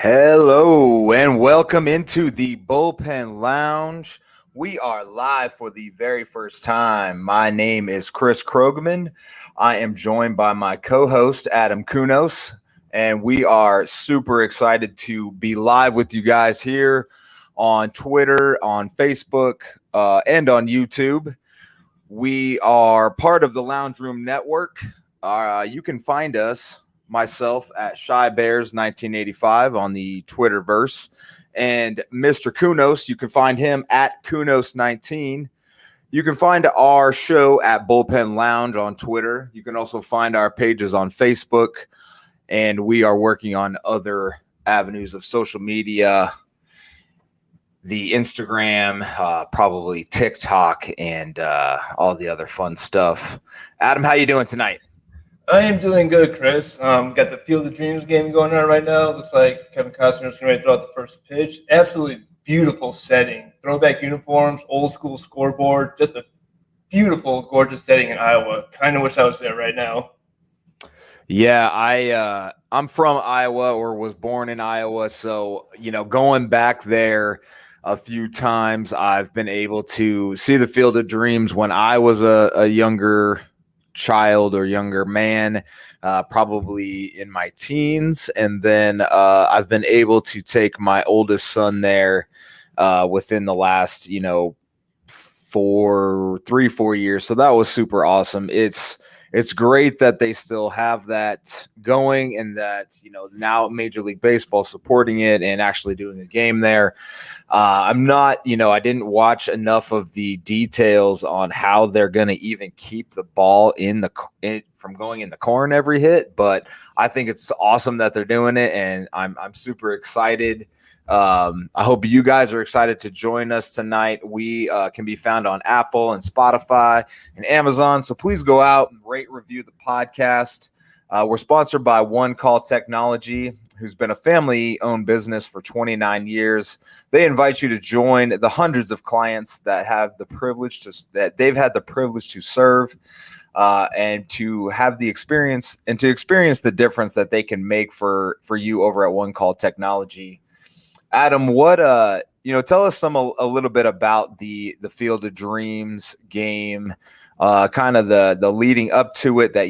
Hello and welcome into the Bullpen Lounge. We are live for the very first time. My name is Chris Krogman. I am joined by my co-host Adam Kunos, and we are super excited to be live with you guys here on Twitter, on Facebook, and on YouTube. We are part of the Lounge Room Network. You can find us myself at Shy Bears 1985 on the Twitterverse, and Mr. Kunos, you can find him at Kunos 19. You can find our show at Bullpen Lounge on Twitter. You can also find our pages on Facebook, and we are working on other avenues of social media, the Instagram, probably TikTok, and all the other fun stuff. Adam, how you doing tonight? I am doing good, Chris. Got the Field of Dreams game going on right now. Looks like Kevin Costner's going to throw out the first pitch. Absolutely beautiful setting. Throwback uniforms, old school scoreboard. Just a beautiful, gorgeous setting in Iowa. Kind of wish I was there right now. Yeah, I'm from Iowa, or was born in Iowa, so going back there a few times, I've been able to see the Field of Dreams when I was a younger child or younger man, probably in my teens, and then I've been able to take my oldest son there within the last 4 years. So that was super awesome. It's great that they still have that going, and that now Major League Baseball supporting it and actually doing a game there. I'm not, I didn't watch enough of the details on how they're going to even keep the ball from going in the corn every hit, but I think it's awesome that they're doing it, and I'm super excited. I hope you guys are excited to join us tonight. We can be found on Apple and Spotify and Amazon, so please go out and rate, review the podcast. We're sponsored by One Call Technology, who's been a family-owned business for 29 years. They invite you to join the hundreds of clients that they've had the privilege to serve, and to have the experience and to experience the difference that they can make for you over at One Call Technology. Adam, what tell us a little bit about the Field of Dreams game, kind of the leading up to it that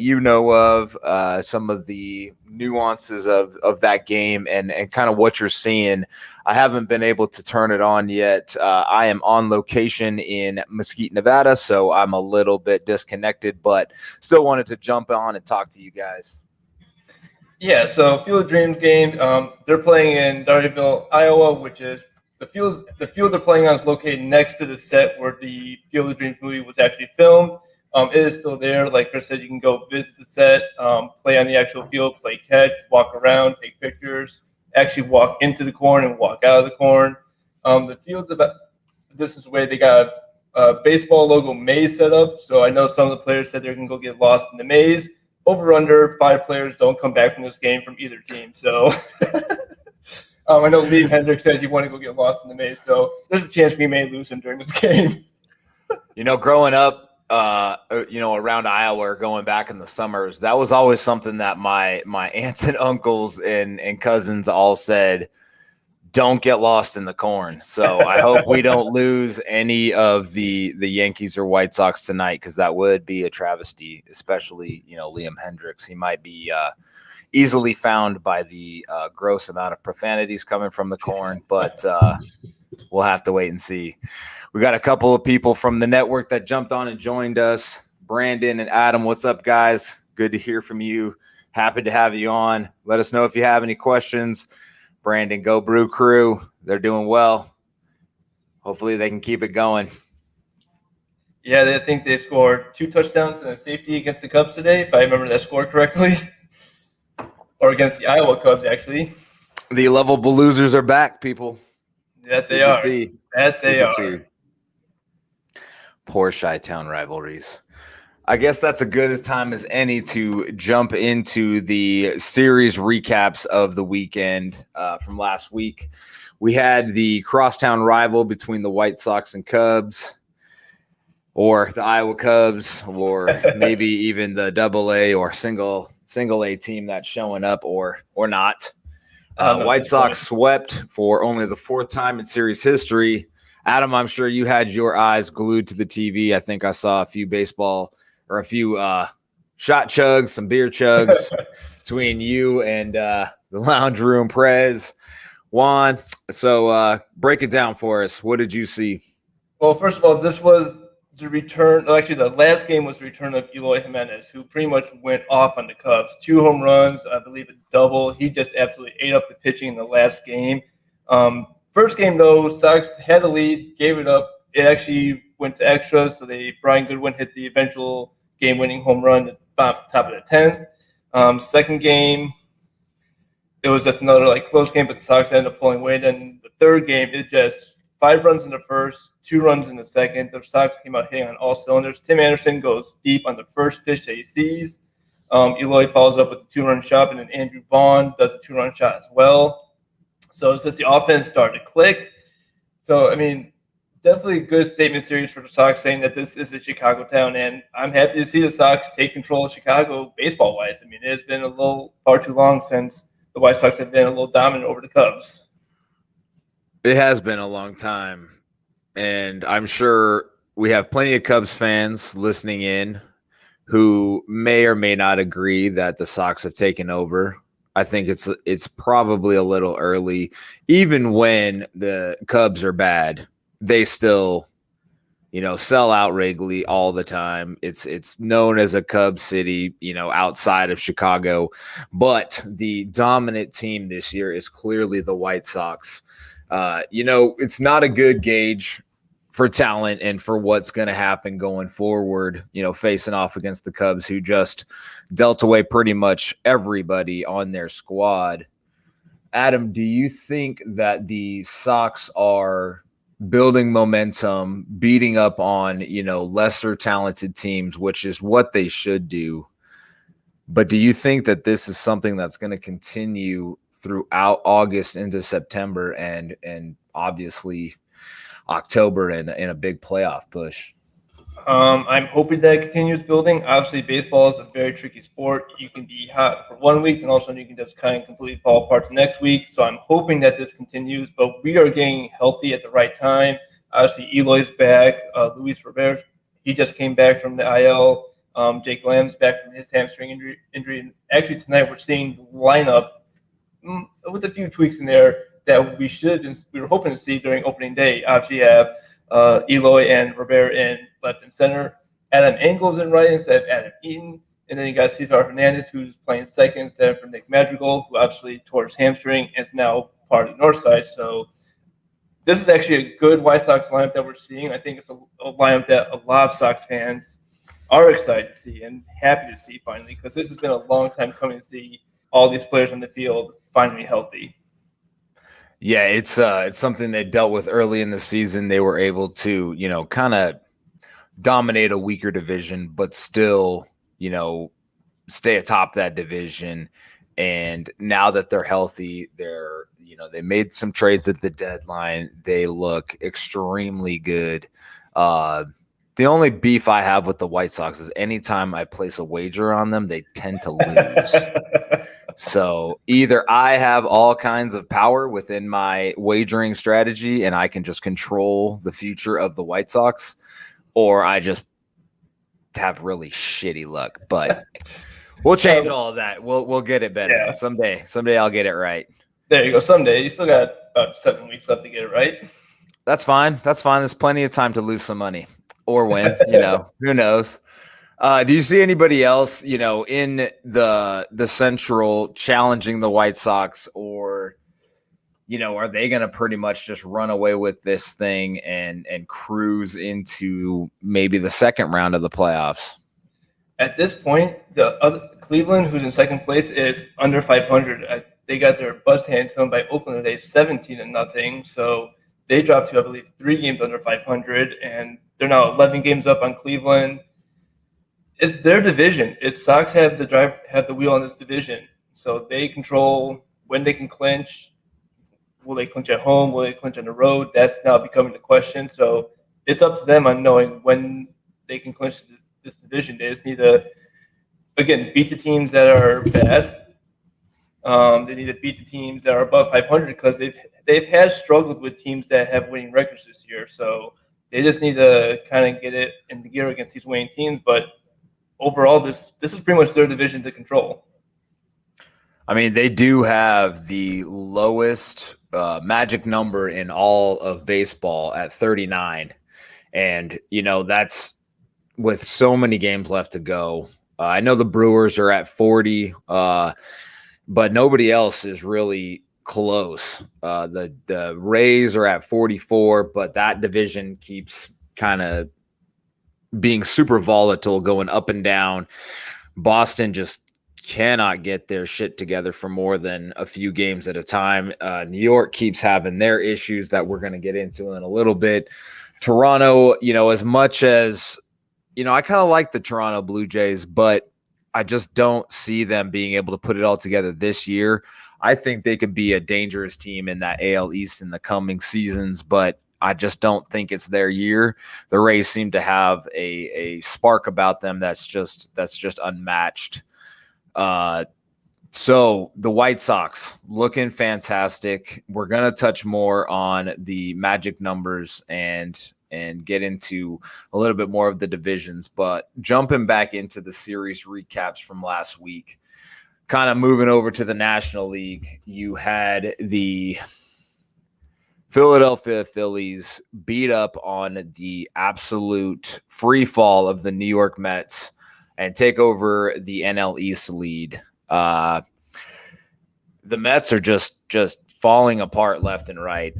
of, some of the nuances of that game, and kind of what you're seeing. I haven't been able to turn it on yet. I am on location in Mesquite, Nevada, so I'm a little bit disconnected, but still wanted to jump on and talk to you guys. Yeah, so Field of Dreams game. They're playing in Darbyville, Iowa, which is the field they're playing on is located next to the set where the Field of Dreams movie was actually filmed. It is still there. Like Chris said, you can go visit the set, play on the actual field, play catch, walk around, take pictures, actually walk into the corn and walk out of the corn. The field's about this is the way they got a baseball logo maze set up. So I know some of the players said they're going to go get lost in the maze. Over under 5 players don't come back from this game from either team. So I know Liam Hendricks said you want to go get lost in the maze. So there's a chance we may lose him during this game. Growing up, around Iowa, or going back in the summers, that was always something that my aunts and uncles and cousins all said, don't get lost in the corn. So I hope we don't lose any of the Yankees or White Sox tonight, because that would be a travesty, especially, Liam Hendricks. He might be easily found by the gross amount of profanities coming from the corn, but we'll have to wait and see. We got a couple of people from the network that jumped on and joined us. Brandon and Adam, what's up, guys? Good to hear from you. Happy to have you on. Let us know if you have any questions. Brandon, Go Brew Crew. They're doing well. Hopefully they can keep it going. Yeah, I think they scored 2 touchdowns and a safety against the Cubs today, if I remember that score correctly. Or against the Iowa Cubs, actually. The lovable losers are back, people. That they are. That they are. Poor Chi-Town rivalries. I guess that's a good as time as any to jump into the series recaps of the weekend from last week. We had the crosstown rival between the White Sox and Cubs, or the Iowa Cubs, or maybe even the AA or single A team that's showing up or not. White Sox swept for only the 4th time in series history. Adam, I'm sure you had your eyes glued to the TV. I think I saw a few shot chugs, some beer chugs between you and the lounge room, Prez, Juan. So break it down for us. What did you see? Well, first of all, this was the return. Actually, the last game was the return of Eloy Jimenez, who pretty much went off on the Cubs. 2 home runs, I believe a double. He just absolutely ate up the pitching in the last game. First game, though, Sox had the lead, gave it up. It actually went to extras, so Brian Goodwin hit the eventual game-winning home run at the top of the 10th. Second game, it was just another close game, but the Sox ended up pulling away. Then the third game, it just 5 runs in the first, 2 runs in the second. The Sox came out hitting on all cylinders. Tim Anderson goes deep on the first pitch that he sees. Eloy follows up with a 2-run shot, and then Andrew Vaughn does a 2-run shot as well. So since the offense started to click, so I mean, definitely a good statement series for the Sox, saying that this is a Chicago town, and I'm happy to see the Sox take control of Chicago baseball-wise. I mean, it's been far too long since the White Sox have been a little dominant over the Cubs. It has been a long time, and I'm sure we have plenty of Cubs fans listening in who may or may not agree that the Sox have taken over. I think it's probably a little early. Even when the Cubs are bad, they still, sell out Wrigley all the time. It's known as a Cubs city, outside of Chicago. But the dominant team this year is clearly the White Sox. It's not a good gauge for talent and for what's going to happen going forward, facing off against the Cubs, who just dealt away pretty much everybody on their squad. Adam, do you think that the Sox are building momentum, beating up on, lesser talented teams, which is what they should do? But do you think that this is something that's going to continue throughout August into September and obviously October in a big playoff push? I'm hoping that it continues building. Obviously, baseball is a very tricky sport. You can be hot for 1 week, and also you can just kind of completely fall apart the next week. So I'm hoping that this continues, but we are getting healthy at the right time. Obviously, Eloy's back. Luis Rivera, he just came back from the IL. Jake Lamb's back from his hamstring injury. And actually, tonight we're seeing the lineup with a few tweaks in there that we were hoping to see during opening day. Obviously, you have Eloy and Rivera in left and center. Adam Engel's in right instead of Adam Eaton. And then you got Cesar Hernandez, who's playing second instead of Nick Madrigal, who obviously tore his hamstring and is now part of the North Side. So this is actually a good White Sox lineup that we're seeing. I think it's a lineup that a lot of Sox fans are excited to see and happy to see finally, because this has been a long time coming to see all these players on the field finally healthy. Yeah, it's something they dealt with early in the season. They were able to, kind of dominate a weaker division, but still, stay atop that division. And now that they're healthy, they made some trades at the deadline. They look extremely good. The only beef I have with the White Sox is anytime I place a wager on them, they tend to lose. So either I have all kinds of power within my wagering strategy and I can just control the future of the White Sox, or I just have really shitty luck. But we'll change all of that. We'll get it better. Yeah. Someday I'll get it right. There you go. Someday. You still got about 7 weeks left to get it right. That's fine. There's plenty of time to lose some money or win. Who knows? Do you see anybody else, in the Central challenging the White Sox, or, are they going to pretty much just run away with this thing and cruise into maybe the second round of the playoffs? At this point, the other Cleveland, who's in second place, is under 500. They got their butts handed to them by Oakland today, 17-0. So they dropped to, I believe, 3 games under 500, and they're now 11 games up on Cleveland. It's their division. Sox have the wheel on this division, so they control when they can clinch. Will they clinch at home? Will they clinch on the road? That's now becoming the question. So it's up to them on knowing when they can clinch this division. They just need to, again, beat the teams that are bad, They need to beat the teams that are above 500 because they've had struggled with teams that have winning records this year. So they just need to kind of get it in the gear against these winning teams. But overall, this is pretty much their division to control. I mean, they do have the lowest magic number in all of baseball at 39. And, that's with so many games left to go. I know the Brewers are at 40, but nobody else is really close. The Rays are at 44, but that division keeps kind of being super volatile, going up and down. Boston just cannot get their shit together for more than a few games at a time. New York keeps having their issues that we're going to get into in a little bit. Toronto, as much as, I kind of like the Toronto Blue Jays, but I just don't see them being able to put it all together this year. I think they could be a dangerous team in that AL East in the coming seasons, but I just don't think it's their year. The Rays seem to have a spark about them that's just unmatched. So the White Sox looking fantastic. We're going to touch more on the magic numbers and get into a little bit more of the divisions, but jumping back into the series recaps from last week, kind of moving over to the National League, you had the Philadelphia Phillies beat up on the absolute free fall of the New York Mets and take over the NL East lead. The Mets are just falling apart left and right.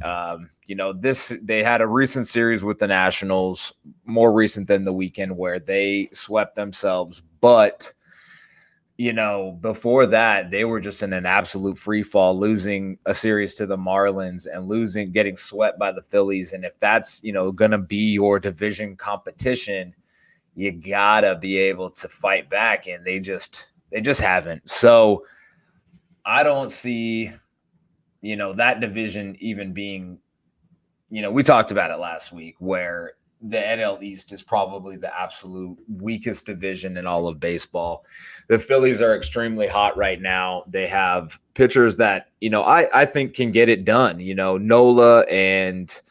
They had a recent series with the Nationals, more recent than the weekend, where they swept themselves. But, before that, they were just in an absolute free fall, losing a series to the Marlins and getting swept by the Phillies. And if that's, going to be your division competition, you gotta be able to fight back. And they just haven't. So I don't see, that division even being, we talked about it last week where the NL East is probably the absolute weakest division in all of baseball. The Phillies are extremely hot right now. They have pitchers that, I think can get it done. Nola and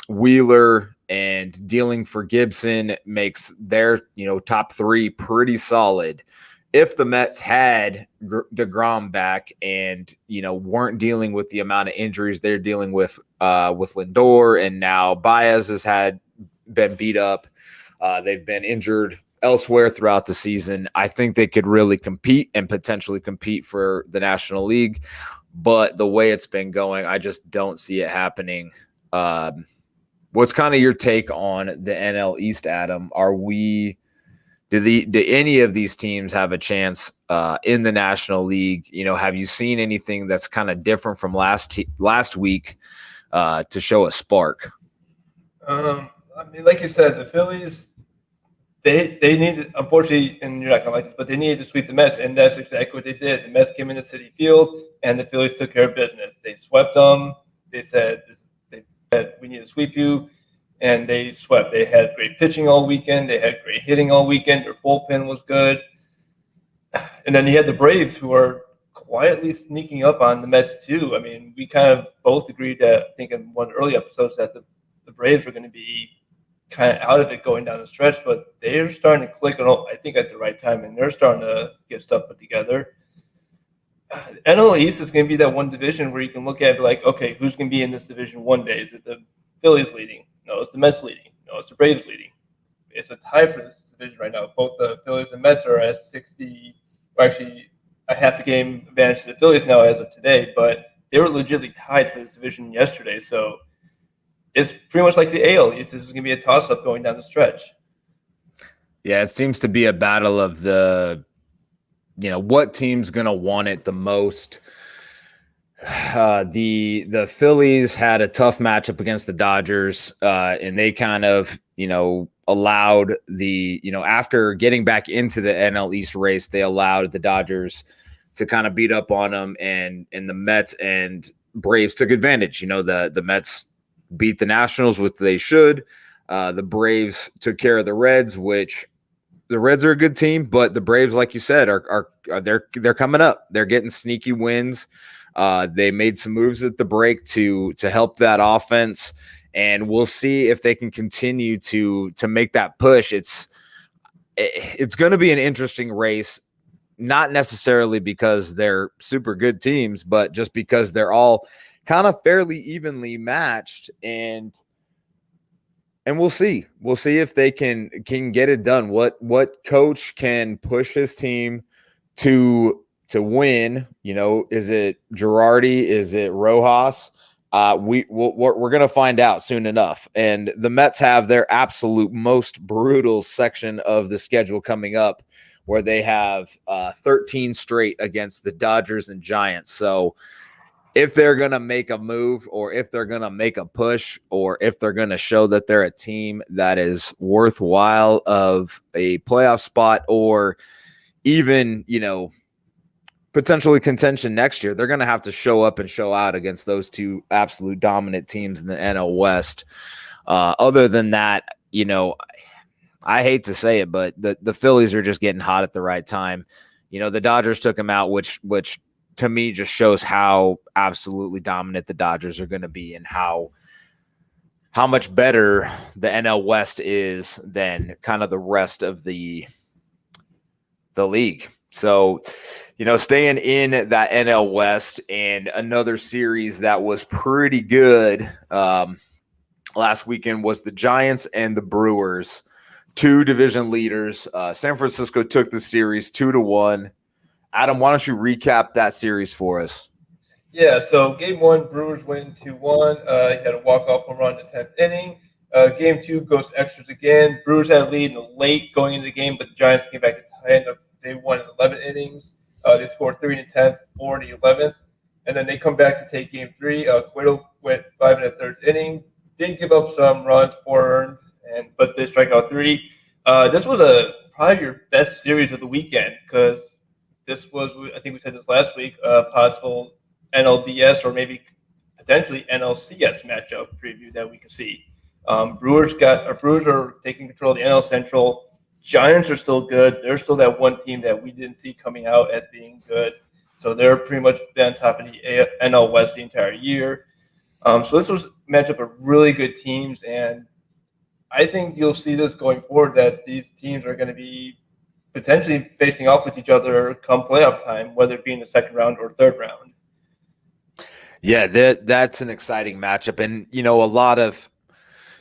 Wheeler and dealing for Gibson makes their, top three pretty solid. If the Mets had DeGrom back and, weren't dealing with the amount of injuries they're dealing with Lindor, and now Baez has been beat up. They've been injured elsewhere throughout the season. I think they could really compete and potentially compete for the National League. But the way it's been going, I just don't see it happening. What's kind of your take on the NL East, Adam? Do any of these teams have a chance in the National League? Have you seen anything that's kind of different from last week to show a spark? Like you said, the Phillies, they needed, unfortunately, and you're not gonna like it, but they needed to sweep the Mets, and that's exactly what they did. The Mets came into Citi Field, and the Phillies took care of business. They swept them. They said we need to sweep you. And they swept. They had great pitching all weekend. They had great hitting all weekend. Their bullpen was good. And then you had the Braves, who are quietly sneaking up on the Mets too. I mean, we kind of both agreed that, I think in one of the early episodes, that the Braves were going to be kind of out of it going down the stretch, but they're starting to click on, I think, at the right time, and they're starting to get stuff put together. NL East is going to be that one division where you can look at it like, okay, who's going to be in this division one day? Is it the Phillies leading? No, it's the Mets leading. No, it's the Braves leading. It's a tie for this division right now. Both the Phillies and Mets are at 60, or actually a half a game advantage to the Phillies now as of today, but they were legitimately tied for this division yesterday. So it's pretty much like the AL East. This is going to be a toss-up going down the stretch. Yeah, it seems to be a battle of what team's going to want it the most. The Phillies had a tough matchup against the Dodgers, and they kind of, allowed after getting back into the NL East race, they allowed the Dodgers to kind of beat up on them, and the Mets and Braves took advantage. The Mets beat the Nationals, which they should. The Braves took care of the Reds, which the Reds are a good team, but the Braves, like you said, are they're coming up. They're getting sneaky wins. They made some moves at the break to help that offense, and we'll see if they can continue to make that push. It's going to be an interesting race, not necessarily because they're super good teams, but just because they're all kind of fairly evenly matched, and we'll see. We'll see if they can get it done. What coach can push his team to win? You know, is it Girardi? Is it Rojas? We're going to find out soon enough. And the Mets have their absolute most brutal section of the schedule coming up, where they have 13 straight against the Dodgers and Giants. So if they're going to make a move, or if they're going to make a push, or if they're going to show that they're a team that is worthwhile of a playoff spot, or even, you know, potentially contention next year, they're going to have to show up and show out against those two absolute dominant teams in the NL West. Other than that, you know, I hate to say it, but the Phillies are just getting hot at the right time. You know, the Dodgers took them out, which to me just shows how absolutely dominant the Dodgers are going to be, and how much better the NL West is than kind of the rest of the league. So, you know, staying in that NL West, and another series that was pretty good last weekend was the Giants and the Brewers, two division leaders. San Francisco took the series 2-1. Adam, why don't you recap that series for us? Yeah, so game one, Brewers win 2-1. He had a walk-off home run in the 10th inning. Game two goes extras again. Brewers had a lead in the late going into the game, but the Giants came back at the end. They won in 11 innings. They scored 3 in the 10th, 4 in the 11th. And then they come back to take game three. Cueto went 5 in the third inning. Did give up some runs, 4 earned, but they strike out 3. This was probably your best series of the weekend, because this was, I think we said this last week, possible NLDS or maybe potentially NLCS matchup preview that we could see. Brewers are taking control of the NL Central. Giants are still good. They're still that one team that we didn't see coming out as being good. So they're pretty much been on top of the NL West the entire year. So this was a matchup of really good teams, and I think you'll see this going forward, that these teams are going to be potentially facing off with each other come playoff time, whether it be in the second round or third round. Yeah, that's an exciting matchup. And, you know, a lot of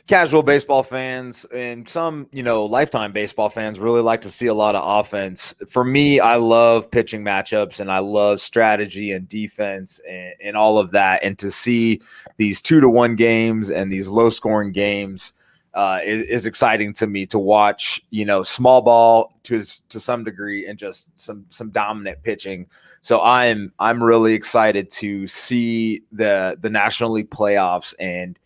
casual baseball fans and some, you know, lifetime baseball fans really like to see a lot of offense. For me, I love pitching matchups, and I love strategy and defense and all of that. And to see these 2-1 games and these low scoring games is exciting to me to watch. You know, small ball to some degree, and just some dominant pitching. So I'm really excited to see the National League playoffs and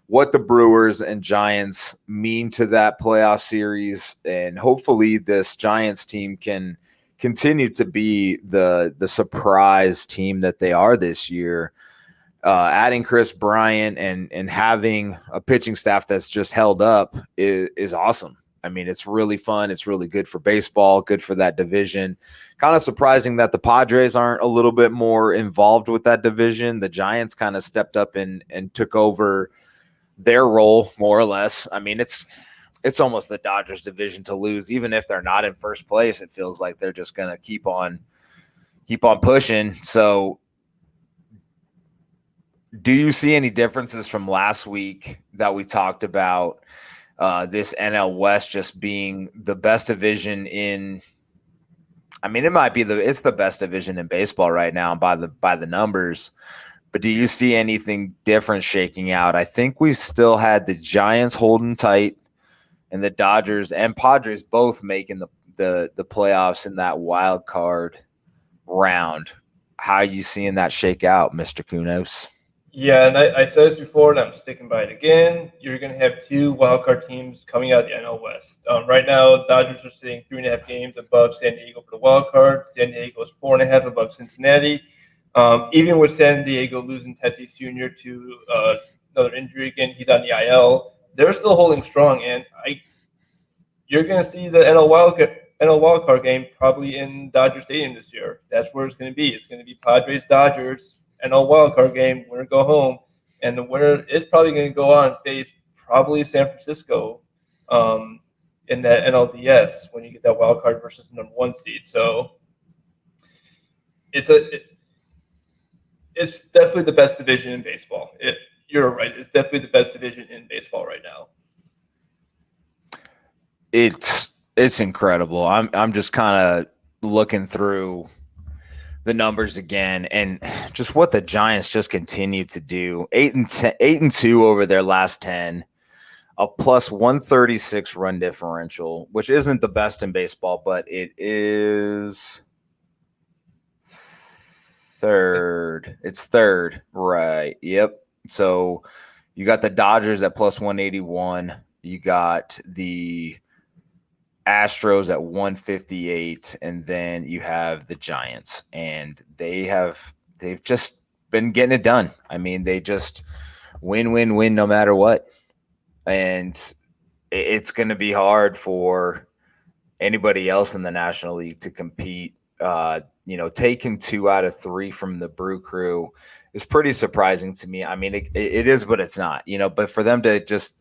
what the Brewers and Giants mean to that playoff series. And hopefully this Giants team can continue to be the surprise team that they are this year. Adding Chris Bryant and having a pitching staff that's just held up is awesome. I mean, it's really fun. It's really good for baseball, good for that division. Kind of surprising that the Padres aren't a little bit more involved with that division. The Giants kind of stepped up and took over their role, more or less. I mean, it's almost the Dodgers division to lose. Even if they're not in first place, it feels like they're just going to keep on pushing. So do you see any differences from last week that we talked about this NL West just being the best division in? I mean, it's the best division in baseball right now by the numbers. But do you see anything different shaking out? I think we still had the Giants holding tight, and the Dodgers and Padres both making the playoffs in that wild card round. How are you seeing that shake out, Mr. Kunos? Yeah, and I said this before, and I'm sticking by it again. You're going to have 2 wildcard teams coming out of the NL West. Right now, Dodgers are sitting 3.5 games above San Diego for the wild card. San Diego is 4.5 above Cincinnati. Even with San Diego losing Tatis Jr. to another injury again, he's on the IL. They're still holding strong, and you're going to see the NL wildcard game probably in Dodger Stadium this year. That's where it's going to be. It's going to be Padres Dodgers NL wildcard game. Winner go home, and the winner is probably going to go on and face probably San Francisco in that NLDS when you get that wild card versus the number 1 seed. So it's definitely the best division in baseball. You're right. It's definitely the best division in baseball right now. It's incredible. I'm just kind of looking through the numbers again, and just what the Giants just continue to do. 8-2 over their last 10, a plus 136 run differential, which isn't the best in baseball, but it is third. It's third, right? Yep. So you got the Dodgers at plus 181. You got the Astros at 158, and then you have the Giants, and they've just been getting it done. I mean, they just win no matter what, and it's going to be hard for anybody else in the National League to compete. Taking 2 out of 3 from the Brew Crew is pretty surprising to me. I mean, it is, but it's not. But for them to just,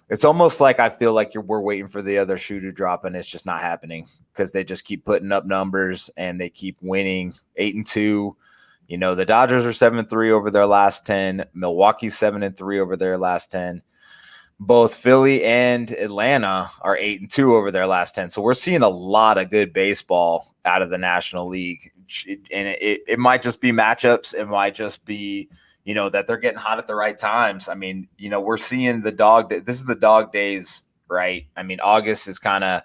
it's almost like I feel like we're waiting for the other shoe to drop, and it's just not happening because they just keep putting up numbers and they keep winning. 8-2. The Dodgers are 7-3 over their last 10. Milwaukee's 7-3 over their last 10. Both Philly and Atlanta are 8-2 over their last 10. So we're seeing a lot of good baseball out of the National League. And it might just be matchups. It might just be, that they're getting hot at the right times. I mean, we're seeing this is the dog days, right? I mean, August is kind of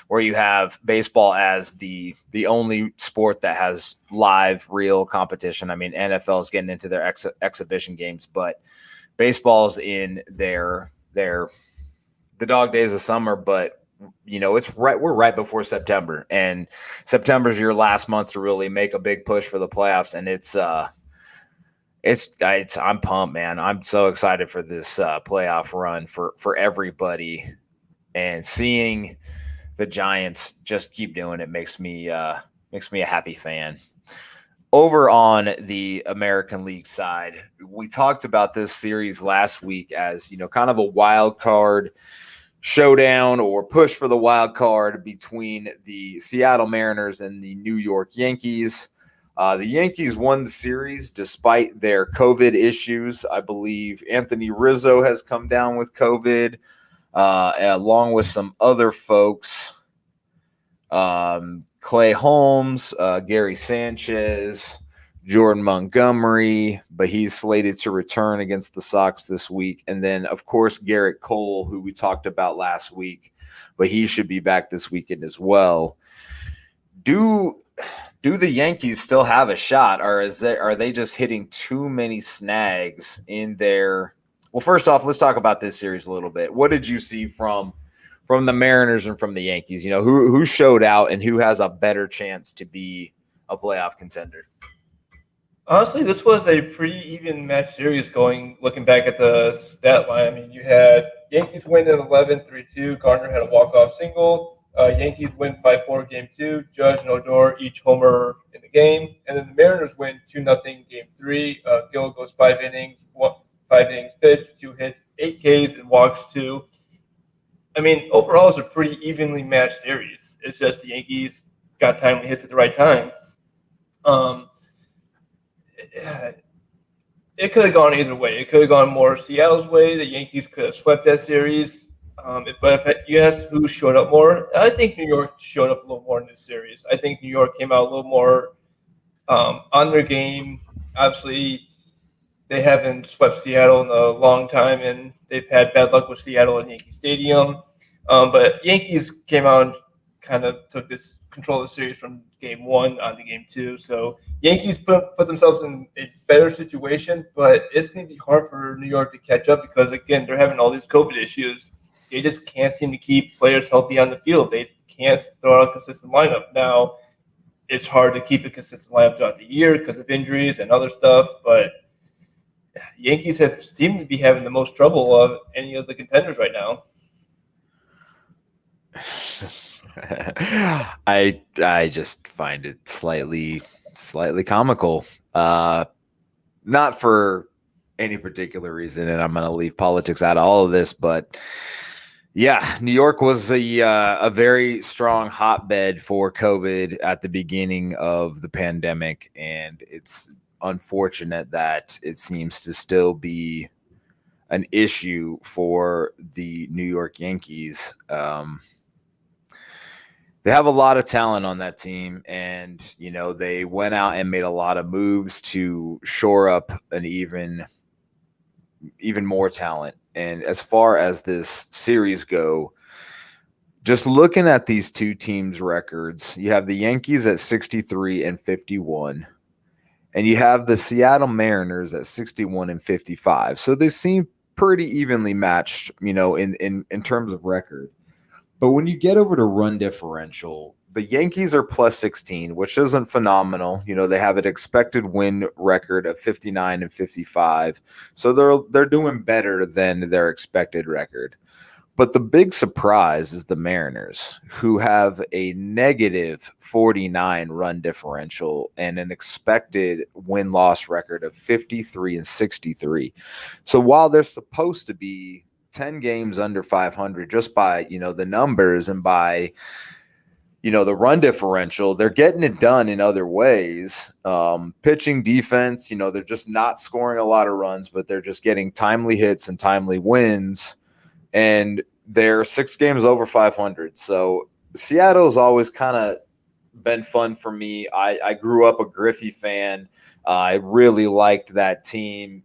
where you have baseball as the only sport that has live, real competition. I mean, NFL is getting into their exhibition games, but baseball's in the dog days of summer. But we're right before September, and September's your last month to really make a big push for the playoffs. And I'm pumped, man. I'm so excited for this playoff run for everybody, and seeing the Giants just keep doing it makes me a happy fan. Over on the American League side, we talked about this series last week as, kind of a wild card showdown or push for the wild card between the Seattle Mariners and the New York Yankees. The Yankees won the series despite their COVID issues. I believe Anthony Rizzo has come down with COVID, along with some other folks. Clay Holmes, Gary Sanchez, Jordan Montgomery, but he's slated to return against the Sox this week. And then, of course, Garrett Cole, who we talked about last week, but he should be back this weekend as well. Do the Yankees still have a shot, or are they just hitting too many snags in their – well, first off, let's talk about this series a little bit. What did you see from the Mariners and from the Yankees? Who showed out and who has a better chance to be a playoff contender? Honestly, this was a pretty even match series looking back at the stat line. I mean, you had Yankees win in 11, 3-2. Gardner had a walk-off single. Yankees win 5-4 game 2. Judge and Odor each homer in the game. And then the Mariners win 2-0 game 3. Gill goes 5 innings pitched, 2 hits, 8 Ks, and walks 2. I mean, overall, it's a pretty evenly matched series. It's just the Yankees got timely hits at the right time. It could have gone either way. It could have gone more Seattle's way. The Yankees could have swept that series. But if you ask who showed up more, I think New York showed up a little more in this series. I think New York came out a little more on their game. Obviously, they haven't swept Seattle in a long time, and they've had bad luck with Seattle at Yankee Stadium. But Yankees came out and kind of took this control of the series from game 1 on to game 2. So Yankees put themselves in a better situation, but it's going to be hard for New York to catch up because, again, they're having all these COVID issues. They just can't seem to keep players healthy on the field. They can't throw out a consistent lineup. Now, it's hard to keep a consistent lineup throughout the year because of injuries and other stuff, but Yankees have seemed to be having the most trouble of any of the contenders right now. I just find it slightly comical. Not for any particular reason, and I'm going to leave politics out of all of this, but yeah, New York was a very strong hotbed for COVID at the beginning of the pandemic, and it's unfortunate that it seems to still be an issue for the New York Yankees. They have a lot of talent on that team, and they went out and made a lot of moves to shore up an even more talent. And as far as this series go, just looking at these two teams' records, you have the Yankees at 63 and 51, and you have the Seattle Mariners at 61 and 55. So they seem pretty evenly matched, in terms of record. But when you get over to run differential, the Yankees are plus 16, which isn't phenomenal. They have an expected win record of 59 and 55. So they're doing better than their expected record. But the big surprise is the Mariners, who have a negative 49 run differential and an expected win-loss record of 53 and 63. So while they're supposed to be 10 games under 500 just by, the numbers and by, the run differential, they're getting it done in other ways. Pitching, defense, they're just not scoring a lot of runs, but they're just getting timely hits and timely wins. And they're 6 games over 500. So Seattle's always kind of been fun for me. I grew up a Griffey fan. I really liked that team,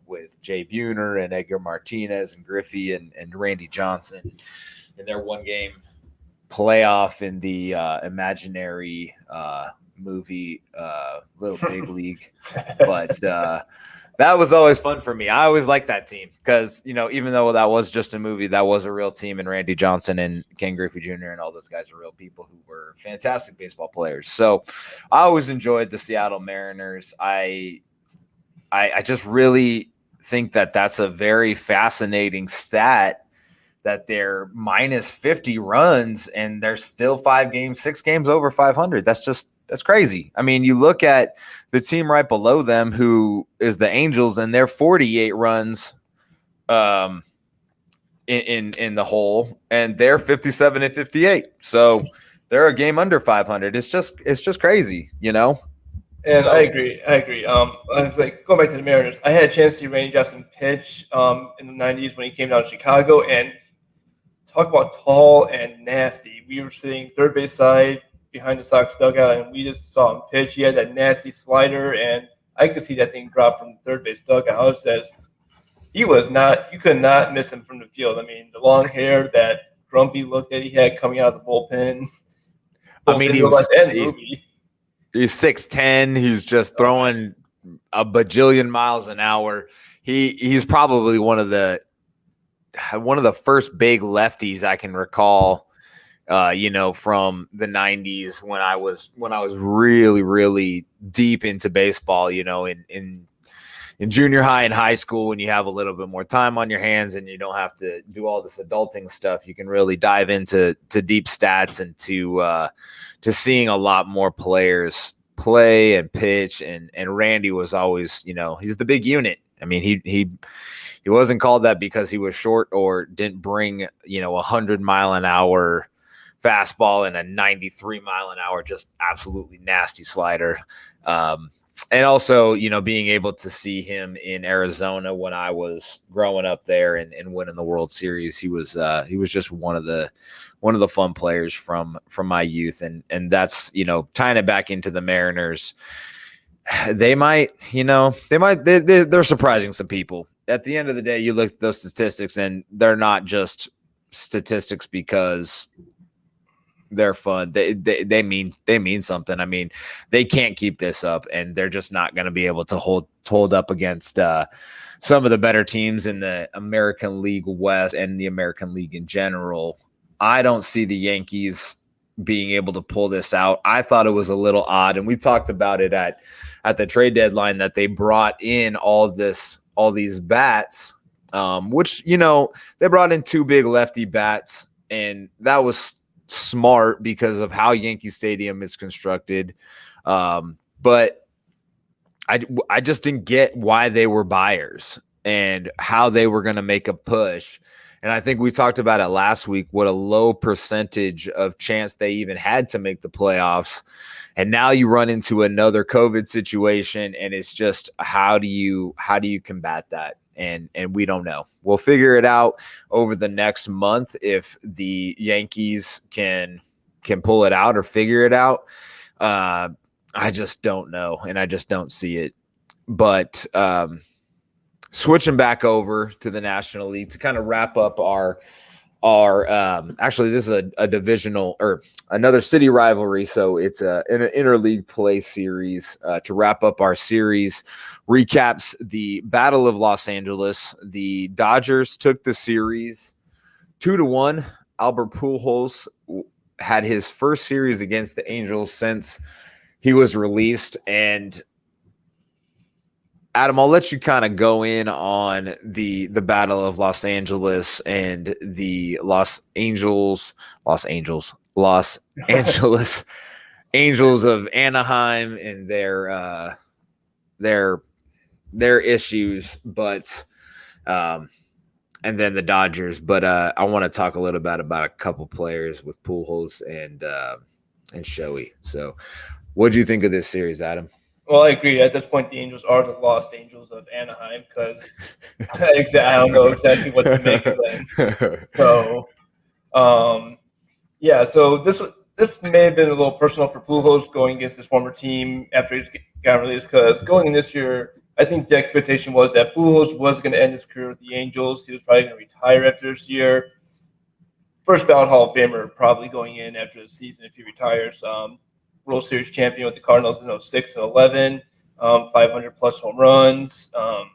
with Jay Buhner and Edgar Martinez and Griffey and Randy Johnson in their one game playoff in the imaginary movie Little Big League. But that was always fun for me. I always liked that team because, even though that was just a movie, that was a real team, and Randy Johnson and Ken Griffey Jr. and all those guys are real people who were fantastic baseball players. So I always enjoyed the Seattle Mariners. I just really think that that's a very fascinating stat that they're minus 50 runs and they're still 6 games over 500. That's crazy. I mean, you look at the team right below them, who is the Angels, and they're 48 runs in the hole, and they're 57 and 58. So they're a game under 500. It's just crazy, And so, I agree. I was like, going back to the Mariners, I had a chance to see Randy Johnson pitch in the 90s when he came down to Chicago, and talk about tall and nasty. We were sitting third base side behind the Sox dugout, and we just saw him pitch. He had that nasty slider, and I could see that thing drop from the third base dugout. You could not miss him from the field. I mean, the long hair, that grumpy look that he had coming out of the bullpen. I mean, he's 6'10". He's just throwing a bajillion miles an hour. He's probably one of the first big lefties I can recall, from the 90s when I was really, really deep into baseball, in junior high and high school, when you have a little bit more time on your hands and you don't have to do all this adulting stuff. You can really dive into deep stats and to seeing a lot more players play and pitch. And Randy was always, he's the big unit. I mean, he wasn't called that because he was short or didn't bring, 100-mile-an-hour fastball and a 93-mile-an-hour, just absolutely nasty slider. And also, being able to see him in Arizona when I was growing up there and winning the World Series, he was just one of the fun players from my youth. And that's, tying it back into the Mariners. They're surprising some people. At the end of the day, you look at those statistics and they're not just statistics because they're fun. They mean something. I mean, they can't keep this up, and they're just not going to be able to hold up against some of the better teams in the American League West and the American League in general. I don't see the Yankees being able to pull this out. I thought it was a little odd, and we talked about it at the trade deadline, that they brought in all these bats, which, they brought in 2 big lefty bats and that was smart because of how Yankee Stadium is constructed. But I just didn't get why they were buyers and how they were going to make a push. And I think we talked about it last week, what a low percentage of chance they even had to make the playoffs. And now you run into another COVID situation, and it's just how do you combat that? And we don't know. We'll figure it out over the next month if the Yankees can pull it out or figure it out. I just don't know, and I just don't see it. But switching back over to the National League to kind of wrap up our actually this is a divisional or another city rivalry, so it's an interleague play series to wrap up our series. Recaps the Battle of Los Angeles. The Dodgers took the series 2-1. Albert Pujols had his first series against the Angels since he was released. And Adam, I'll let you kind of go in on the Battle of Los Angeles and the Los Angeles Angels of Anaheim and their issues, but and then the Dodgers. But I want to talk a little bit about a couple players with Pujols and Shohei. So, what do you think of this series, Adam? Well, I agree. At this point, the Angels are the Lost Angels of Anaheim because I don't know exactly what to make of them. So, yeah. So this may have been a little personal for Pujols going against his former team after he got released. Because going in this year, I think the expectation was that Pujols was going to end his career with the Angels. He was probably going to retire after this year. First ballot Hall of Famer, probably going in after the season if he retires. World Series champion with the Cardinals in 06 and 11, 500 plus home runs. I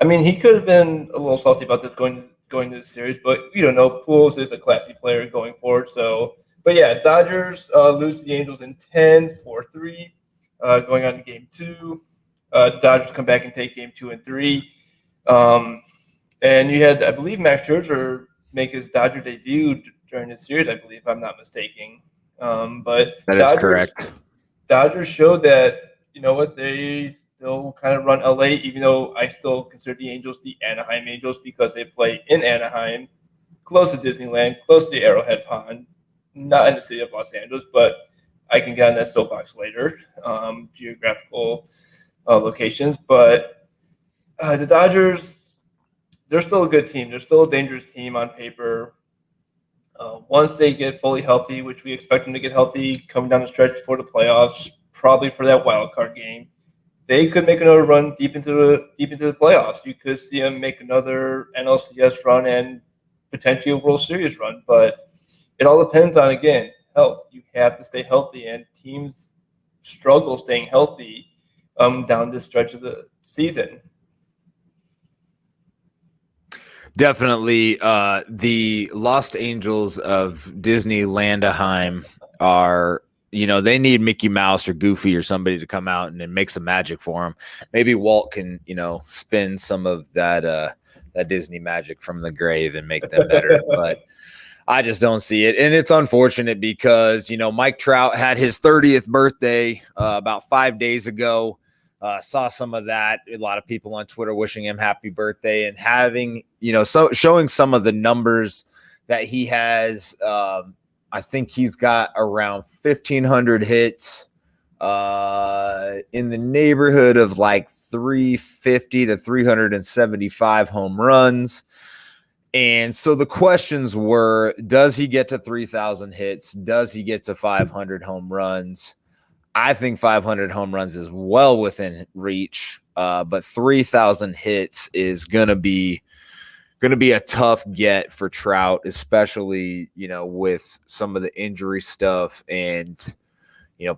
mean, he could have been a little salty about this going to the series, but we don't know. Pujols is a classy player going forward. So, but yeah, Dodgers lose to the Angels in 10, 4-3, going on to game 2. Dodgers come back and take game 2 and 3. And you had, I believe, Max Scherzer make his Dodger debut during the series, I believe, if I'm not mistaken. But that is correct. Dodgers showed that, you know what, they still kind of run LA, even though I still consider the Angels the Anaheim Angels because they play in Anaheim, close to Disneyland, close to Arrowhead Pond, not in the city of Los Angeles, but I can get on that soapbox later, geographical locations. But the Dodgers, they're still a good team. They're still a dangerous team on paper. Once they get fully healthy, which we expect them to get healthy coming down the stretch before the playoffs, probably for that wild card game, they could make another run deep into the playoffs. You could see them make another NLCS run and potentially a World Series run. But it all depends on, again, health. You have to stay healthy, and teams struggle staying healthy down this stretch of the season. Definitely. The Lost Angels of Disneylandaheim are, they need Mickey Mouse or Goofy or somebody to come out and then make some magic for them. Maybe Walt can, spin some of that Disney magic from the grave and make them better. But I just don't see it. And it's unfortunate because, Mike Trout had his 30th birthday about 5 days ago. Saw some of that. A lot of people on Twitter wishing him happy birthday and having, showing some of the numbers that he has. I think he's got around 1,500 hits in the neighborhood of like 350 to 375 home runs. And so the questions were, does he get to 3,000 hits? Does he get to 500 home runs? I think 500 home runs is well within reach, but 3,000 hits is gonna be a tough get for Trout, especially with some of the injury stuff and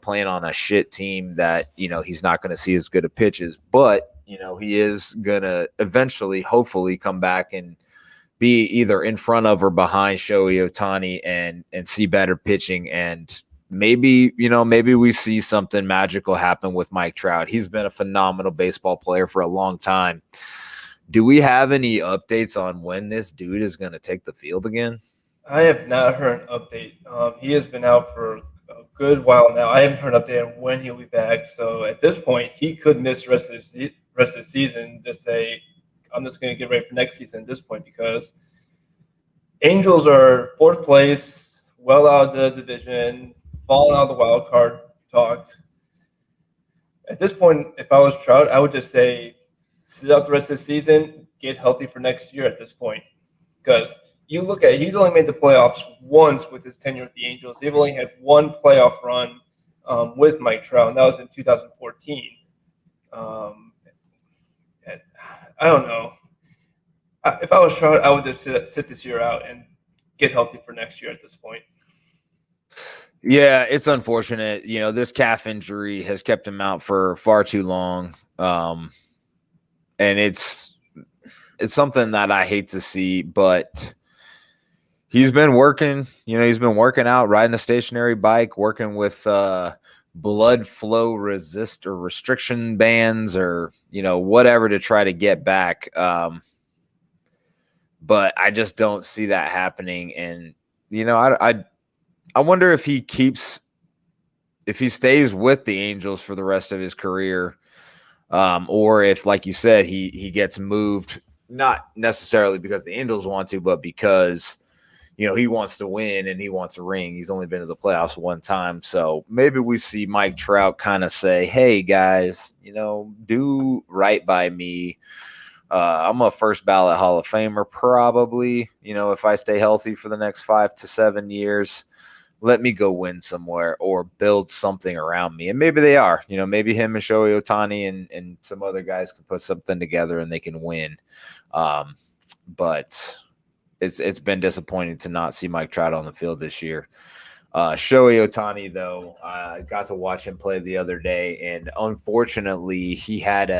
playing on a shit team that he's not going to see as good of pitches. But he is gonna eventually, hopefully, come back and be either in front of or behind Shohei Ohtani and see better pitching. And maybe we see something magical happen with Mike Trout. He's been a phenomenal baseball player for a long time. Do we have any updates on when this dude is going to take the field again? I have not heard an update. He has been out for a good while now. I haven't heard an update on when he'll be back. So at this point, he could miss the rest of the season. Just say, I'm just going to get ready for next season at this point because Angels are fourth place, well out of the division, falling out of the wild card talk. At this point, if I was Trout, I would just say sit out the rest of the season, get healthy for next year at this point. Because you look at he's only made the playoffs once with his tenure with the Angels. They've only had one playoff run with Mike Trout, and that was in 2014. Um, I don't know. If I was Trout, I would just sit this year out and get healthy for next year at this point. Yeah, it's unfortunate. This calf injury has kept him out for far too long. And it's something that I hate to see, but he's been working, he's been working out, riding a stationary bike, working with blood flow restriction bands or, whatever to try to get back. But I just don't see that happening. And, I wonder if he stays with the Angels for the rest of his career, or if, like you said, he gets moved, not necessarily because the Angels want to, but because, he wants to win and he wants a ring. He's only been to the playoffs one time. So maybe we see Mike Trout kind of say, hey, guys, do right by me. I'm a first ballot Hall of Famer, probably, if I stay healthy for the next 5 to 7 years. Let me go win somewhere or build something around me. And maybe they are, maybe him and Shohei Ohtani and some other guys can put something together and they can win. But it's been disappointing to not see Mike Trout on the field this year. Shohei Ohtani, though, I got to watch him play the other day. And unfortunately, he had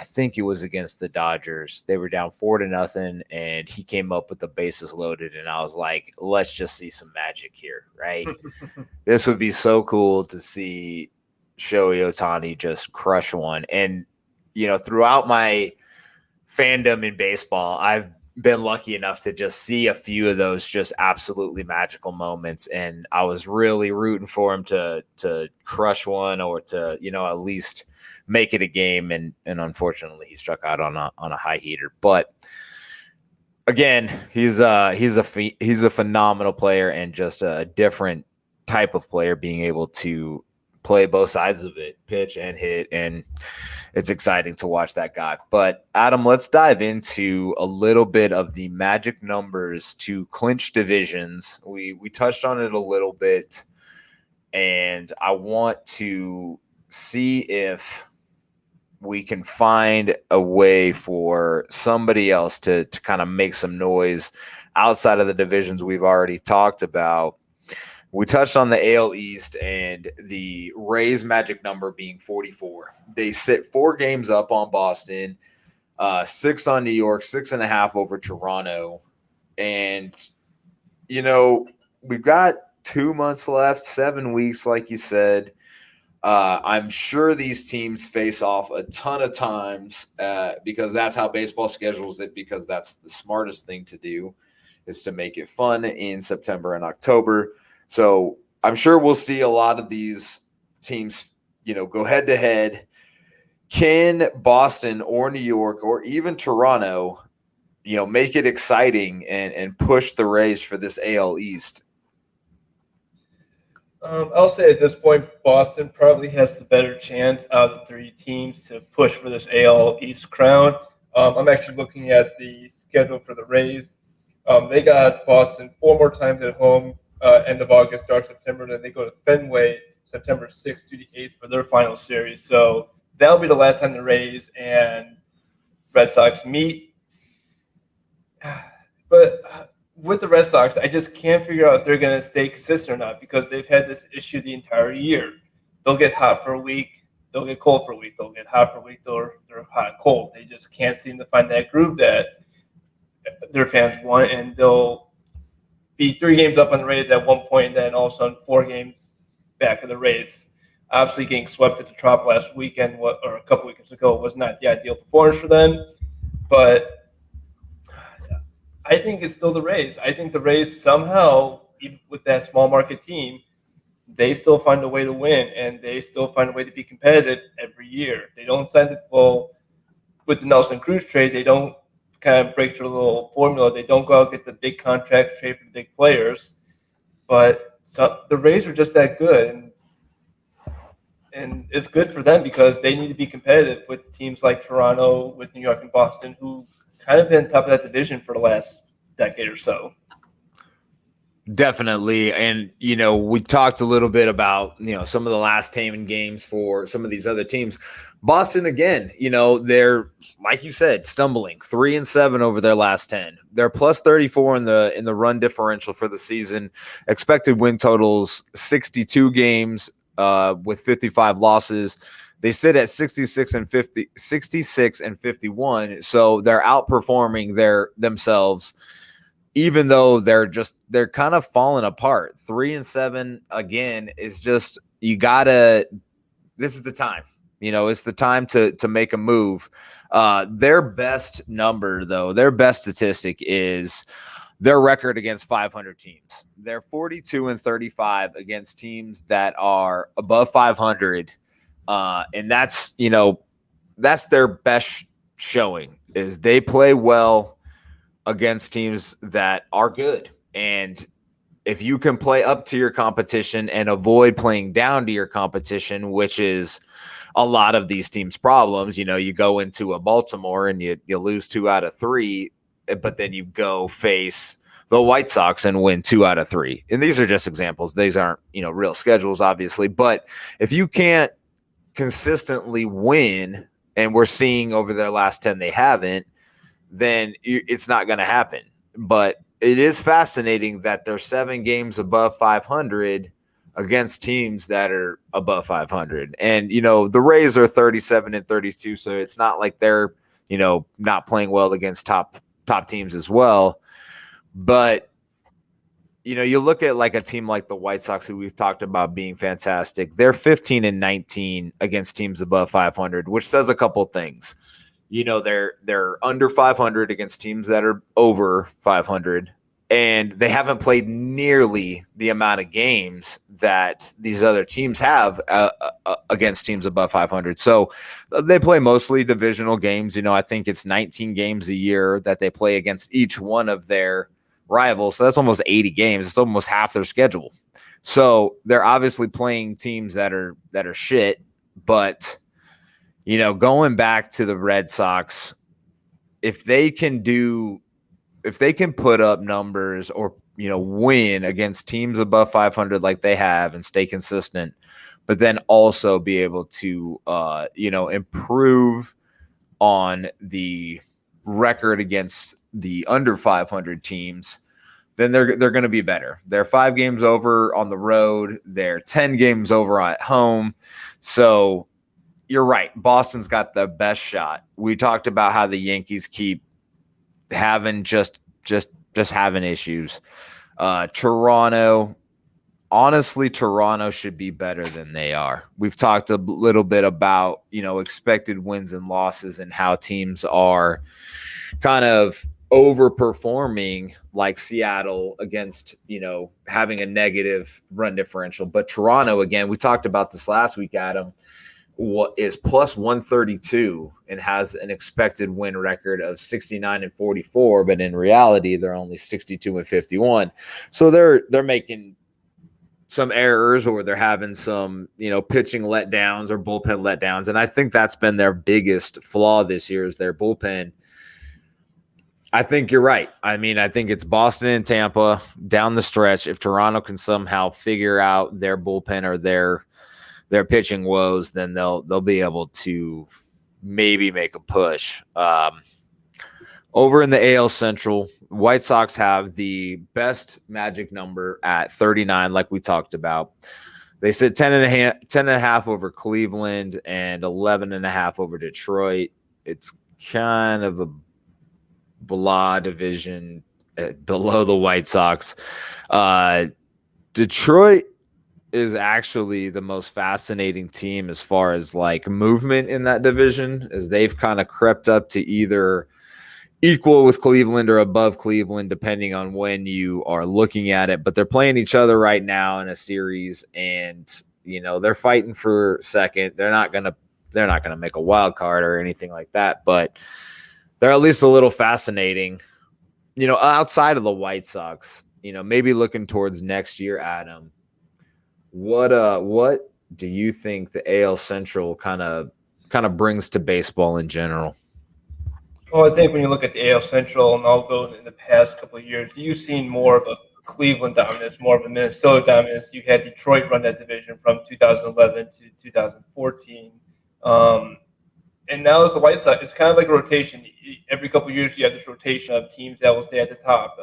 I think it was against the Dodgers. They were down 4-0, and he came up with the bases loaded. And I was like, let's just see some magic here, right? This would be so cool to see Shohei Ohtani just crush one. And, throughout my fandom in baseball, I've been lucky enough to just see a few of those just absolutely magical moments. And I was really rooting for him to crush one or to, at least make it a game, and unfortunately he struck out on a high heater. But again, he's a phenomenal player and just a different type of player, being able to play both sides of it, pitch and hit, and it's exciting to watch that guy. But Adam, let's dive into a little bit of the magic numbers to clinch divisions. We touched on it a little bit, and I want to see if we can find a way for somebody else to kind of make some noise outside of the divisions we've already talked about. We touched on the AL East and the Rays magic number being 44. They sit 4 games up on Boston, 6 on New York, 6.5 over Toronto. And, we've got 2 months left, 7 weeks, like you said. I'm sure these teams face off a ton of times because that's how baseball schedules it, because that's the smartest thing to do, is to make it fun in September and October. So I'm sure we'll see a lot of these teams, go head to head. Can Boston or New York or even Toronto, make it exciting and push the Rays for this AL East? I'll say at this point, Boston probably has the better chance out of the 3 teams to push for this AL East crown. I'm actually looking at the schedule for the Rays. They got Boston 4 more times at home, end of August, start September. Then they go to Fenway September 6th to the 8th for their final series. So that'll be the last time the Rays and Red Sox meet. But with the Red Sox, I just can't figure out if they're going to stay consistent or not, because they've had this issue the entire year. They'll get hot for a week. They'll get cold for a week. They'll get hot for a week. They're hot and cold. They just can't seem to find that groove that their fans want, and they'll be 3 games up on the Rays at one point, and then all of a sudden 4 games back of the Rays. Obviously, getting swept at the Trop last weekend or a couple weekends ago was not the ideal performance for them, but I think it's still the Rays. I think the Rays somehow, even with that small market team, they still find a way to win, and they still find a way to be competitive every year. They don't sign with the Nelson Cruz trade. They don't kind of break through the little formula. They don't go out and get the big contract, trade for the big players. But the Rays are just that good, and it's good for them because they need to be competitive with teams like Toronto, with New York and Boston, who kind of been top of that division for the last decade or so. Definitely. And, we talked a little bit about, some of the last Taman games for some of these other teams. Boston, again, they're, like you said, stumbling 3-7 over their last 10. They're plus 34 in the run differential for the season. Expected win totals 62 games with 55 losses. They sit at 66 and 51. So they're outperforming themselves, even though they're kind of falling apart. 3-7 again is just, this is the time. It's the time to make a move. Their best number, though, their best statistic is their record against 500 teams. They're 42-35 against teams that are above 500. And that's their best showing, is they play well against teams that are good. And if you can play up to your competition and avoid playing down to your competition, which is a lot of these teams' problems, you go into a Baltimore and you lose 2 out of 3, but then you go face the White Sox and win 2 out of 3. And these are just examples. These aren't, real schedules, obviously. But if you can't consistently win, and we're seeing over their last 10 they haven't, then it's not going to happen. But it is fascinating that they're 7 games above 500 against teams that are above 500. And, the Rays are 37-32, so it's not like they're, not playing well against top teams as well. But, you look at like a team like the White Sox, who we've talked about being fantastic. They're 15-19 against teams above 500, which says a couple things. They're under 500 against teams that are over 500. And they haven't played nearly the amount of games that these other teams have against teams above 500. So they play mostly divisional games. I think it's 19 games a year that they play against each one of their rivals. So that's almost 80 games. It's almost half their schedule. So they're obviously playing teams that are shit. But, going back to the Red Sox, if they can put up numbers or, win against teams above 500 like they have and stay consistent, but then also be able to, improve on the record against the under 500 teams, then they're going to be better. They're 5 games over on the road. They're 10 games over at home. So you're right. Boston's got the best shot. We talked about how the Yankees keep having just having issues. Toronto should be better than they are. We've talked a little bit about, expected wins and losses and how teams are kind of overperforming, like Seattle, against, having a negative run differential. But Toronto, again, we talked about this last week, Adam, is plus 132 and has an expected win record of 69-44, but in reality they're only 62-51. So they're making some errors, or they're having some, pitching letdowns or bullpen letdowns. And I think that's been their biggest flaw this year, is their bullpen. I think you're right. I mean, I think it's Boston and Tampa down the stretch. If Toronto can somehow figure out their bullpen or their pitching woes, then they'll be able to maybe make a push. Over in the AL Central, White Sox have the best magic number at 39, like we talked about. They sit 10.5 over Cleveland and 11.5 over Detroit. It's kind of a blah division below the White Sox. Detroit is actually the most fascinating team as far as like movement in that division, as they've kind of crept up to either equal with Cleveland or above Cleveland, depending on when you are looking at it. But they're playing each other right now in a series, and they're fighting for second. They're not gonna make a wild card or anything like that, but they're at least a little fascinating. Outside of the White Sox, maybe looking towards next year, Adam. What do you think the AL Central kind of brings to baseball in general? Well, I think when you look at the AL Central, and I'll go in the past couple of years, you've seen more of a Cleveland dominance, more of a Minnesota dominance. You had Detroit run that division from 2011 to 2014. And now it's the White Sox. It's kind of like a rotation. Every couple of years, you have this rotation of teams that will stay at the top.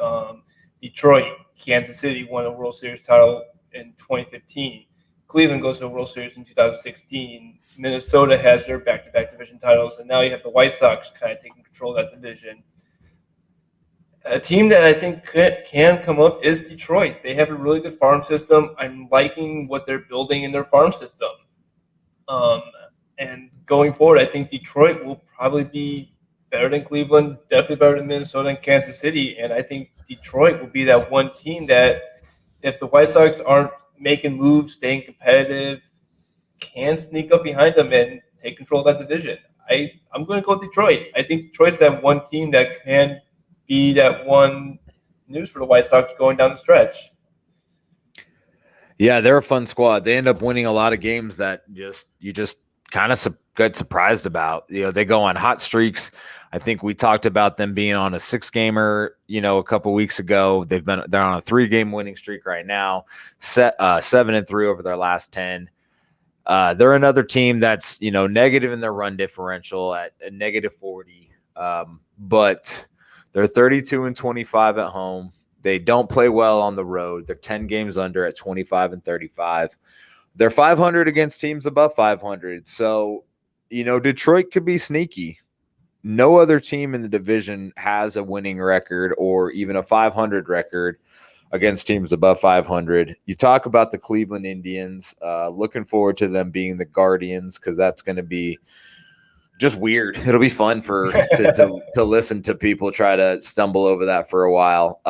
Detroit, Kansas City won a World Series title in 2015. Cleveland goes to the World Series in 2016. Minnesota has their back-to-back division titles, and now you have the White Sox kind of taking control of that division. A team that I think can come up is Detroit. They have a really good farm system. I'm liking what they're building in their farm system. And going forward, I think Detroit will probably be better than Cleveland, definitely better than Minnesota and Kansas City. And I think Detroit will be that one team that, if the White Sox aren't making moves, staying competitive, can sneak up behind them and take control of that division. I'm going to go with Detroit. I think Detroit's that one team that can be that one news for the White Sox going down the stretch. Yeah, they're a fun squad. They end up winning a lot of games that you just kind of get surprised about. They go on hot streaks. I think we talked about them being on a 6-gamer, a couple weeks ago. They're on a 3-game winning streak right now, 7-3 over their last 10. They're another team that's, negative in their run differential at a negative 40. But they're 32-25 at home. They don't play well on the road. They're 10 games under at 25-35. They're 500 against teams above 500. So, Detroit could be sneaky. No other team in the division has a winning record or even a 500 record against teams above 500. You talk about the Cleveland Indians. Looking forward to them being the Guardians, because that's going to be just weird. It'll be fun to listen to people try to stumble over that for a while.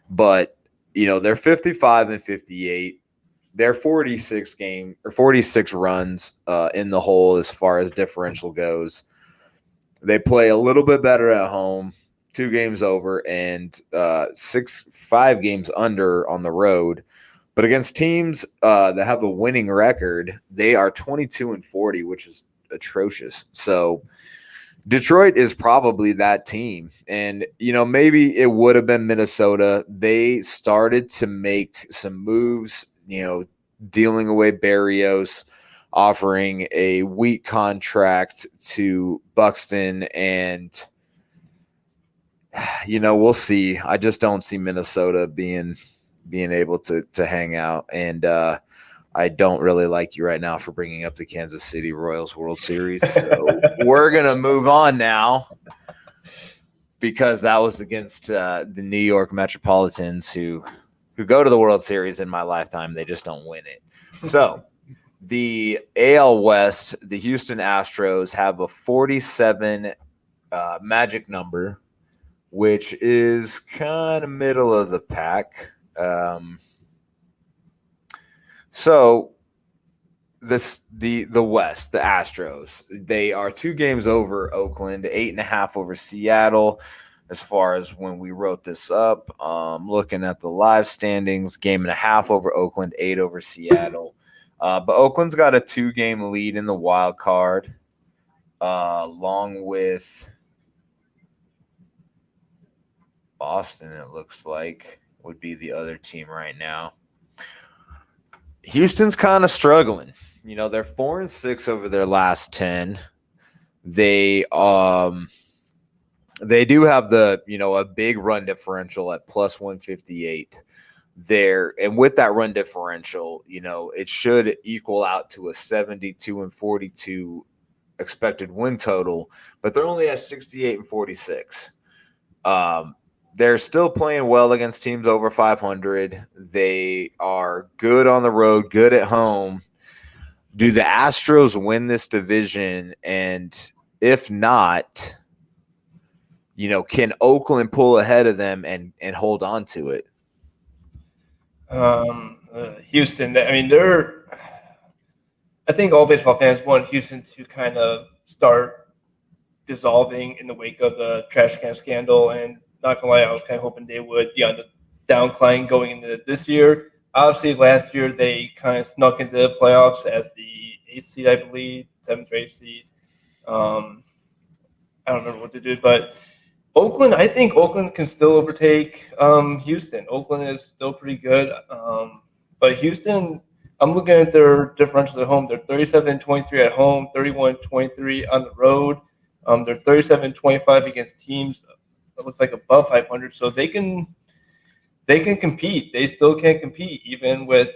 But they're 55-58. They're 46 runs in the hole as far as differential goes. They play a little bit better at home, 2 games over, and 5 games under on the road. But against teams that have a winning record, they are 22-40, which is atrocious. So Detroit is probably that team. And, maybe it would have been Minnesota. They started to make some moves, dealing away Barrios, offering a weak contract to Buxton, and we'll see. I just don't see Minnesota being able to hang out, and I don't really like you right now for bringing up the Kansas City Royals World Series. So we're gonna move on now, because that was against the New York Metropolitans, who go to the World Series in my lifetime. They just don't win it. So the AL West, the Houston Astros have a 47 magic number, which is kind of middle of the pack. So the West, the Astros, they are 2 games over Oakland, 8.5 over Seattle. As far as when we wrote this up, looking at the live standings, 1.5 over Oakland, 8 over Seattle. But Oakland's got a 2-game lead in the wild card, along with Boston, it looks like, would be the other team right now. Houston's kind of struggling. They're 4-6 over their last 10. They do have a big run differential at plus 158 there. And with that run differential, it should equal out to a 72-42 expected win total, but they're only at 68-46. They're still playing well against teams over 500. They are good on the road, good at home. Do the Astros win this division? And if not, can Oakland pull ahead of them and hold on to it? Houston. I mean, I think all baseball fans want Houston to kind of start dissolving in the wake of the trash can scandal. And not gonna lie, I was kind of hoping they would be on the downcline going into this year. Obviously, last year they kind of snuck into the playoffs as the eighth seed, I believe, seventh or eighth seed. I don't remember what they did, but Oakland, I think Oakland can still overtake Houston. Oakland is still pretty good, but Houston, I'm looking at their differentials at home. They're 37-23 at home, 31-23 on the road. They're 37-25 against teams that looks like above 500, so they can compete. They still can compete even with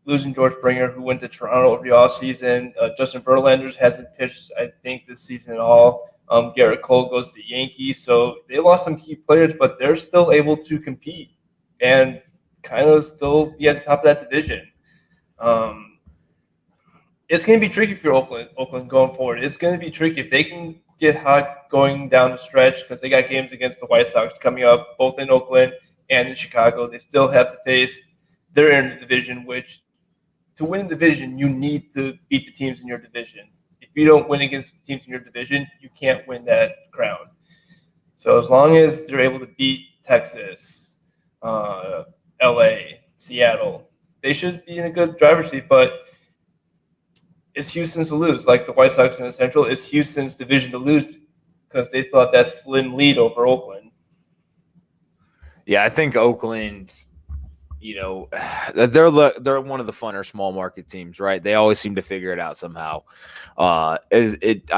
losing George Springer, who went to Toronto over the offseason. Justin Verlander hasn't pitched, I think, this season at all. Garrett Cole goes to the Yankees. So they lost some key players, but they're still able to compete and kind of still be at the top of that division. It's going to be tricky for Oakland going forward. It's going to be tricky if they can get hot going down the stretch because they got games against the White Sox coming up, both in Oakland and in Chicago. They still have to face their end of the division, which to win the division, you need to beat the teams in your division. If you don't win against the teams in your division, you can't win that crown. So as long as you're able to beat Texas, LA, Seattle, they should be in a good driver's seat. But it's Houston's to lose. Like the White Sox in the Central, it's Houston's division to lose because they thought that slim lead over Oakland. Yeah, I think Oakland, they're one of the funner small market teams, right? They always seem to figure it out somehow. I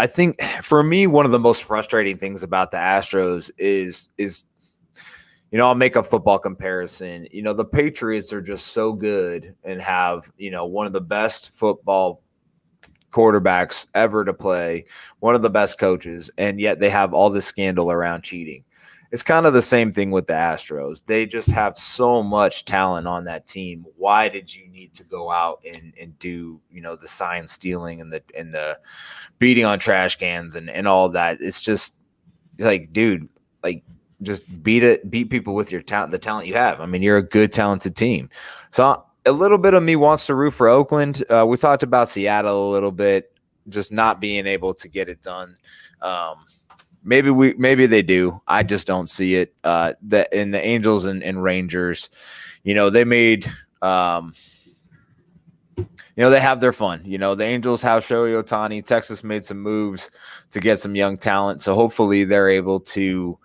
think for me, one of the most frustrating things about the Astros is I'll make a football comparison. The Patriots are just so good and have, one of the best football quarterbacks ever to play, one of the best coaches, and yet they have all this scandal around cheating. It's kind of the same thing with the Astros. They just have so much talent on that team. Why did you need to go out and do, the sign stealing and the beating on trash cans and all that? It's just like, dude, like just beat people with your talent, the talent you have. I mean, you're a good, talented team. So a little bit of me wants to root for Oakland. We talked about Seattle a little bit, just not being able to get it done. Maybe they do. I just don't see it. That in the Angels and Rangers, they made they have their fun. The Angels have Shohei Ohtani. Texas made some moves to get some young talent. So hopefully they're able to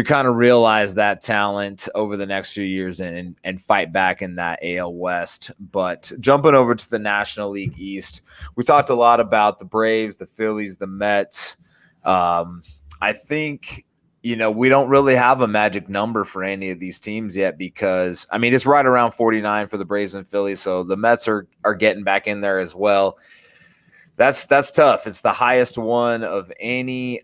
kind of realize that talent over the next few years and fight back in that AL West. But jumping over to the National League East, we talked a lot about the Braves, the Phillies, the Mets. I think, we don't really have a magic number for any of these teams yet because, I mean, it's right around 49 for the Braves and Phillies. So the Mets are getting back in there as well. That's tough. It's the highest one of any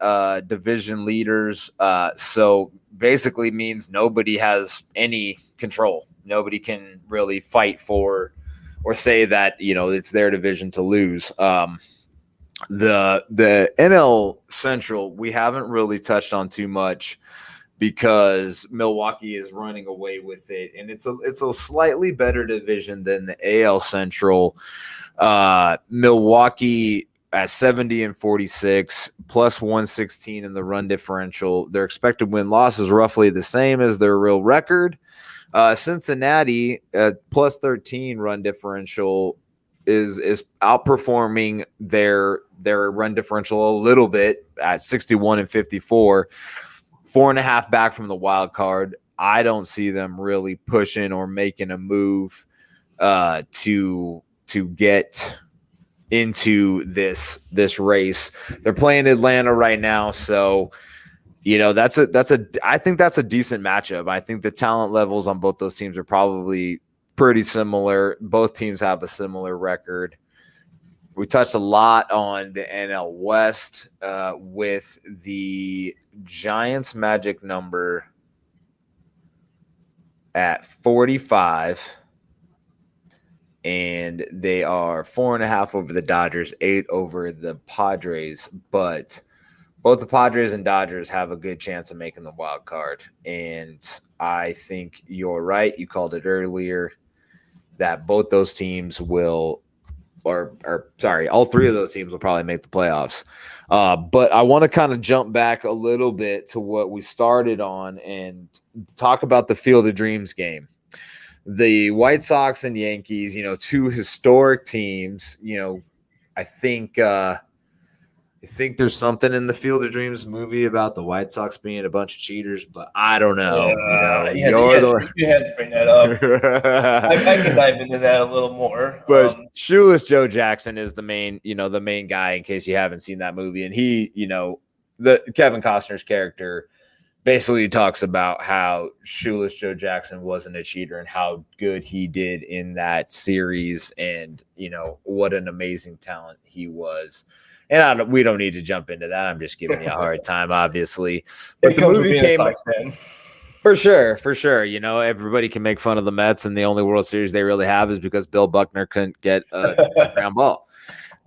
division leaders. So basically means nobody has any control. Nobody can really fight for or say that, it's their division to lose. The NL Central, we haven't really touched on too much because Milwaukee is running away with it. And it's a slightly better division than the AL Central. Milwaukee at 70-46 plus 116 in the run differential. Their expected win-loss is roughly the same as their real record. Cincinnati at plus 13 run differential is outperforming their run differential a little bit at 61-54, 4.5 back from the wild card. I don't see them really pushing or making a move to get into this race. They're playing Atlanta right now, so I think that's a decent matchup. I think the talent levels on both those teams are probably pretty similar. Both teams have a similar record. We touched a lot on the NL West with the Giants magic number at 45. And they are 4.5 over the Dodgers, 8 over the Padres. But both the Padres and Dodgers have a good chance of making the wild card. And I think you're right. You called it earlier that both those teams will, all three of those teams will probably make the playoffs. But I want to kind of jump back a little bit to what we started on and talk about the Field of Dreams game. The White Sox and Yankees, two historic teams. I think there's something in the Field of Dreams movie about the White Sox being a bunch of cheaters, but I don't know. You had to bring that up. I can dive into that a little more. But Shoeless Joe Jackson is the main guy, in case you haven't seen that movie. And he, the Kevin Costner's character basically talks about how Shoeless Joe Jackson wasn't a cheater and how good he did in that series, and what an amazing talent he was. And we don't need to jump into that. I'm just giving you a hard time, obviously. But the movie came for sure. Everybody can make fun of the Mets, and the only World Series they really have is because Bill Buckner couldn't get a ground ball.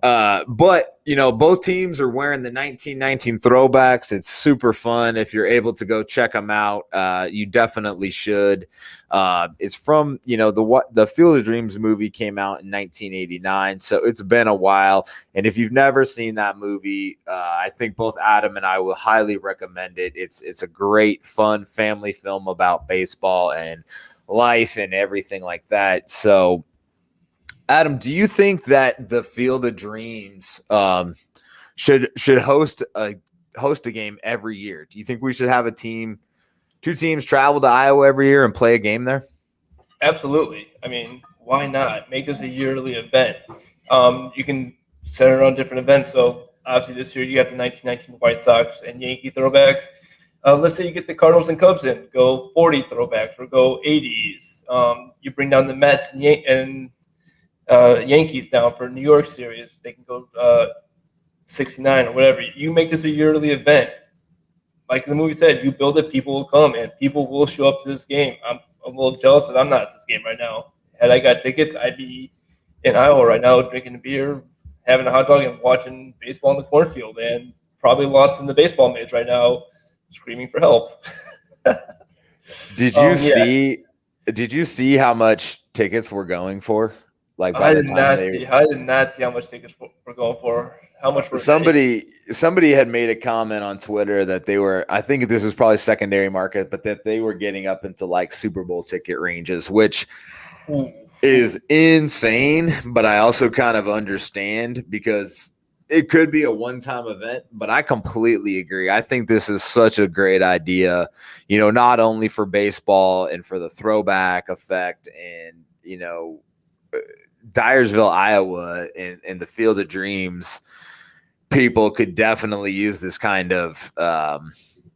But both teams are wearing the 1919 throwbacks. It's super fun. If you're able to go check them out, you definitely should. It's from the Field of Dreams movie came out in 1989, so it's been a while. And if you've never seen that movie, I think both Adam and I will highly recommend it. It's a great, fun family film about baseball and life and everything like that. So, Adam, do you think that the Field of Dreams should host a game every year? Do you think we should have two teams travel to Iowa every year and play a game there? Absolutely. I mean, why not? Make this a yearly event. You can center on different events. So obviously this year you have the 1919 White Sox and Yankee throwbacks. Let's say you get the Cardinals and Cubs in, go 40 throwbacks or go 80s. You bring down the Mets and Yankees down for New York series. They can go 69 or whatever. You make this a yearly event. Like the movie said, you build it, people will come, and people will show up to this game. I'm a little jealous that I'm not at this game right now. Had I got tickets, I'd be in Iowa right now drinking a beer, having a hot dog, and watching baseball in the cornfield, and probably lost in the baseball maze right now, screaming for help. Did you see how much tickets were going for? I did not see how much tickets were going for. How much were somebody had made a comment on Twitter that they were, I think this is probably secondary market, but that they were getting up into like Super Bowl ticket ranges, which is insane. But I also kind of understand because it could be a one-time event, but I completely agree. I think this is such a great idea, not only for baseball and for the throwback effect and, Dyersville, Iowa, and the Field of Dreams, people could definitely use this kind of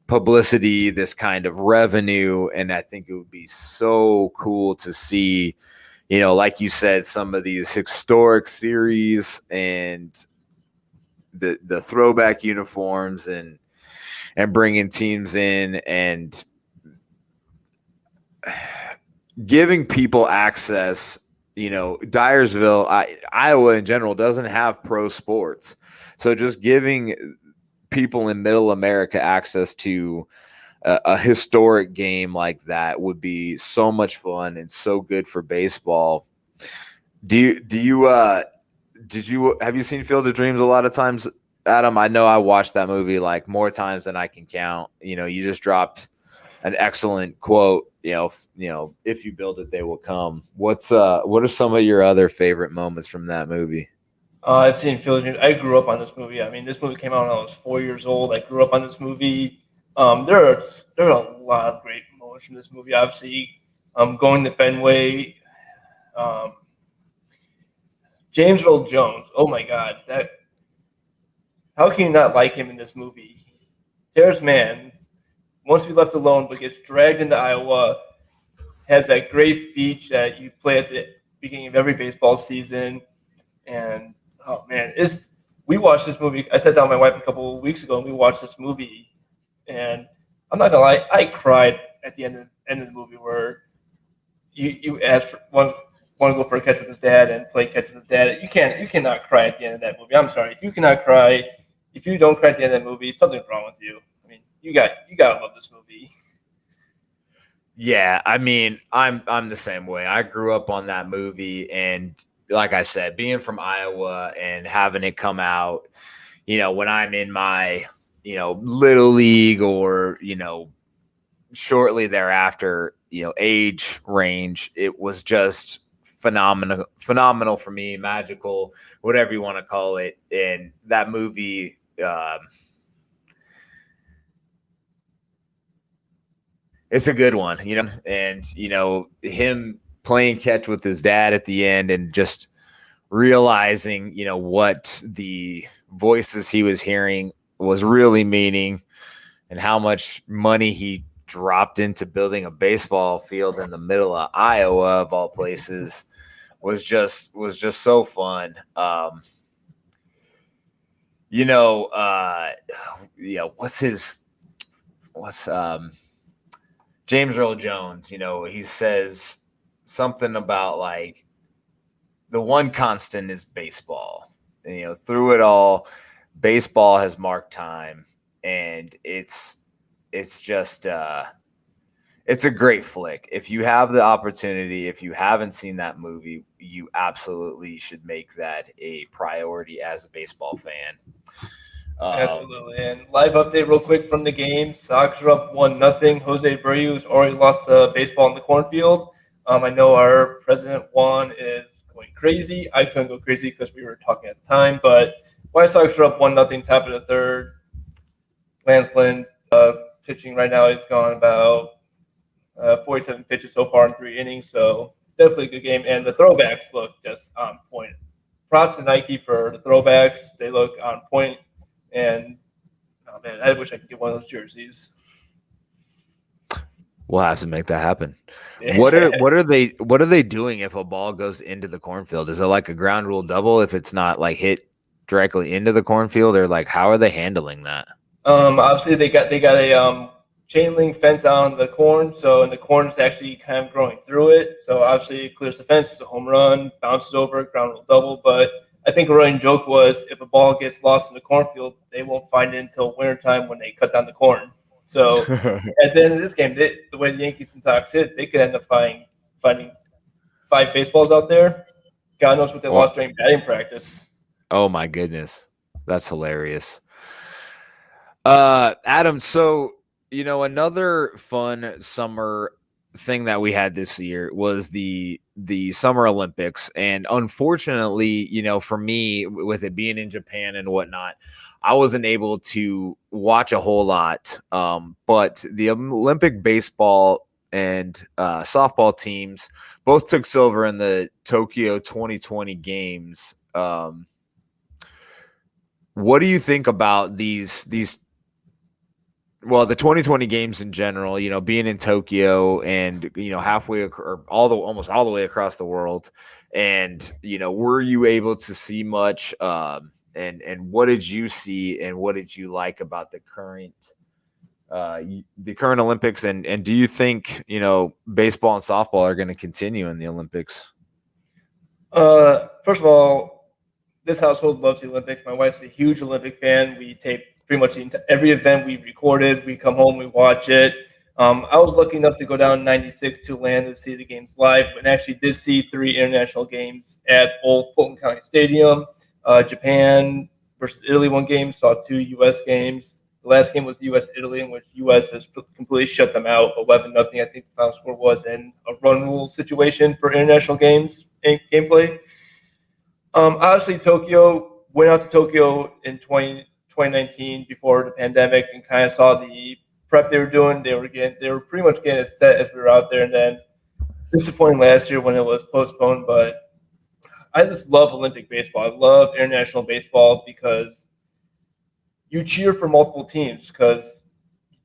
publicity, this kind of revenue, and I think it would be so cool to see, like you said, some of these historic series and the throwback uniforms and bringing teams in and giving people access. Dyersville, Iowa in general doesn't have pro sports. So just giving people in middle America access to a historic game like that would be so much fun and so good for baseball. Have you seen Field of Dreams a lot of times, Adam? I know I watched that movie like more times than I can count. You just dropped an excellent quote. If you build it, they will come. What are some of your other favorite moments from that movie? I've seen Field of Dreams. I grew up on this movie. I mean, this movie came out when I was 4 years old. I grew up on this movie. There are a lot of great moments from this movie. Obviously, going to Fenway, James Earl Jones. Oh my God, how can you not like him in this movie? Terrace Man, once we left alone, but gets dragged into Iowa, has that great speech that you play at the beginning of every baseball season. And, oh, man, we watched this movie. I sat down with my wife a couple of weeks ago, and we watched this movie. And I'm not going to lie, I cried at the end of the movie where you ask for want to go for a catch with his dad and play catch with his dad. You cannot cry at the end of that movie. I'm sorry. If you cannot cry, if you don't cry at the end of that movie, something's wrong with you. I mean, you gotta love this movie. Yeah, I mean, I'm the same way. I grew up on that movie, and like I said, being from Iowa and having it come out, when I'm in my, little league or, shortly thereafter, age range, it was just phenomenal for me, magical, whatever you want to call it. And that movie, it's a good one, and him playing catch with his dad at the end and just realizing, what the voices he was hearing was really meaning and how much money he dropped into building a baseball field in the middle of Iowa of all places was just so fun. What's James Earl Jones, he says something about like the one constant is baseball. And, through it all, baseball has marked time, and it's just it's a great flick. If you have the opportunity, if you haven't seen that movie, you absolutely should make that a priority as a baseball fan. Absolutely. And live update real quick from the game. Sox are up 1-0. Jose Barrios already lost the baseball in the cornfield. I know our president Juan is going crazy. I couldn't go crazy because we were talking at the time. But White Sox are up 1-0, top of the third. Lance Lynn pitching right now. He's gone about 47 pitches so far in 3 innings. So definitely a good game. And the throwbacks look just on point. Props to Nike for the throwbacks. They look on point. And oh man, I wish I could get one of those jerseys. We'll have to make that happen. Yeah. What are they doing if a ball goes into the cornfield? Is it like a ground rule double if it's not like hit directly into the cornfield, or like how are they handling that? Obviously they got a chain link fence on the corn, so and the corn is actually kind of growing through it. So obviously it clears the fence, it's a home run, bounces over, ground rule double. But I think a running joke was if a ball gets lost in the cornfield, they won't find it until wintertime when they cut down the corn. So at the end of this game, the way the Yankees and Sox hit, they could end up finding 5 baseballs out there. God knows what they lost during batting practice. Oh my goodness, that's hilarious. Adam, so another fun summer thing that we had this year was the Summer Olympics, and unfortunately, for me, with it being in Japan and whatnot, I wasn't able to watch a whole lot. But the Olympic baseball and softball teams both took silver in the Tokyo 2020 games. What do you think about these? Well, the 2020 games in general, being in Tokyo and, halfway or almost all the way across the world. And, were you able to see much? And what did you see and what did you like about the current Olympics? And do you think, baseball and softball are going to continue in the Olympics? First of all, this household loves the Olympics. My wife's a huge Olympic fan. We tape pretty much every event we recorded. We come home, we watch it. I was lucky enough to go down in '96 to land to see the games live, and actually did see 3 international games at both Fulton County Stadium. Japan versus Italy one game, saw 2 U.S. games. The last game was U.S.-Italy, in which U.S. has completely shut them out, 11-0. I think the final score was in a run rule situation for international games and gameplay. Obviously, Tokyo went out to Tokyo in 2019 before the pandemic and kind of saw the prep they were doing. They were pretty much getting it set as we were out there, and then disappointing last year when it was postponed. But I just love Olympic baseball. I love international baseball because you cheer for multiple teams. Because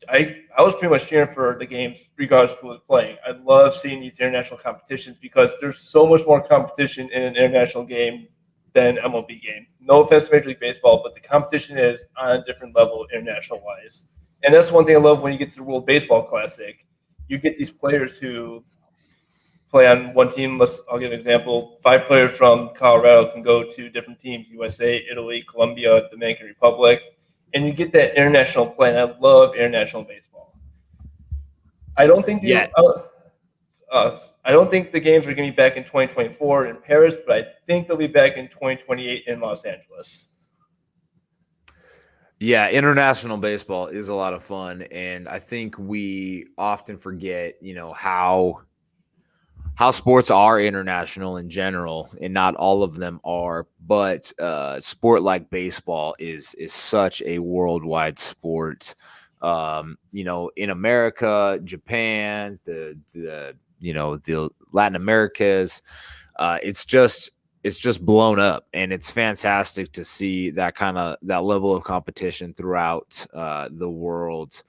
I was pretty much cheering for the games regardless of who was playing. I love seeing these international competitions because there's so much more competition in an international game than MLB game. No offense to Major League Baseball, but the competition is on a different level international-wise. And that's one thing I love when you get to the World Baseball Classic. You get these players who play on one team. I'll give an example. 5 players from Colorado can go to different teams: USA, Italy, Colombia, Dominican Republic. and you get that international play. And I love international baseball. I don't think I don't think the games are going to be back in 2024 in Paris, but I think they'll be back in 2028 in Los Angeles. Yeah, international baseball is a lot of fun, and I think we often forget, how sports are international in general, and not all of them are. But sport like baseball is such a worldwide sport. In America, Japan, the Latin Americas, it's just blown up, and it's fantastic to see that level of competition throughout the world.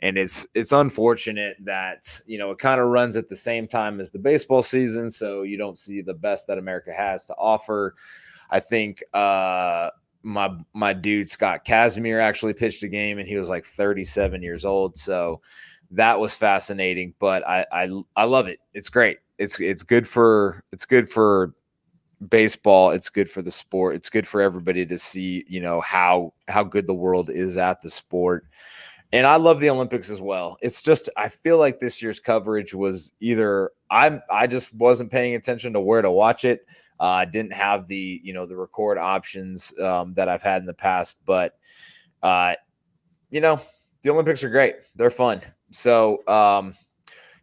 And it's unfortunate that it kind of runs at the same time as the baseball season, so you don't see the best that America has to offer. I think my dude Scott Kazmir actually pitched a game, and he was like 37 years old, so that was fascinating. But I love it. It's great. It's good for baseball. It's good for the sport. It's good for everybody to see how good the world is at the sport. And I love the Olympics as well. It's just, I feel like this year's coverage was either I just wasn't paying attention to where to watch it. I didn't have the record options that I've had in the past, but the Olympics are great. They're fun. So kind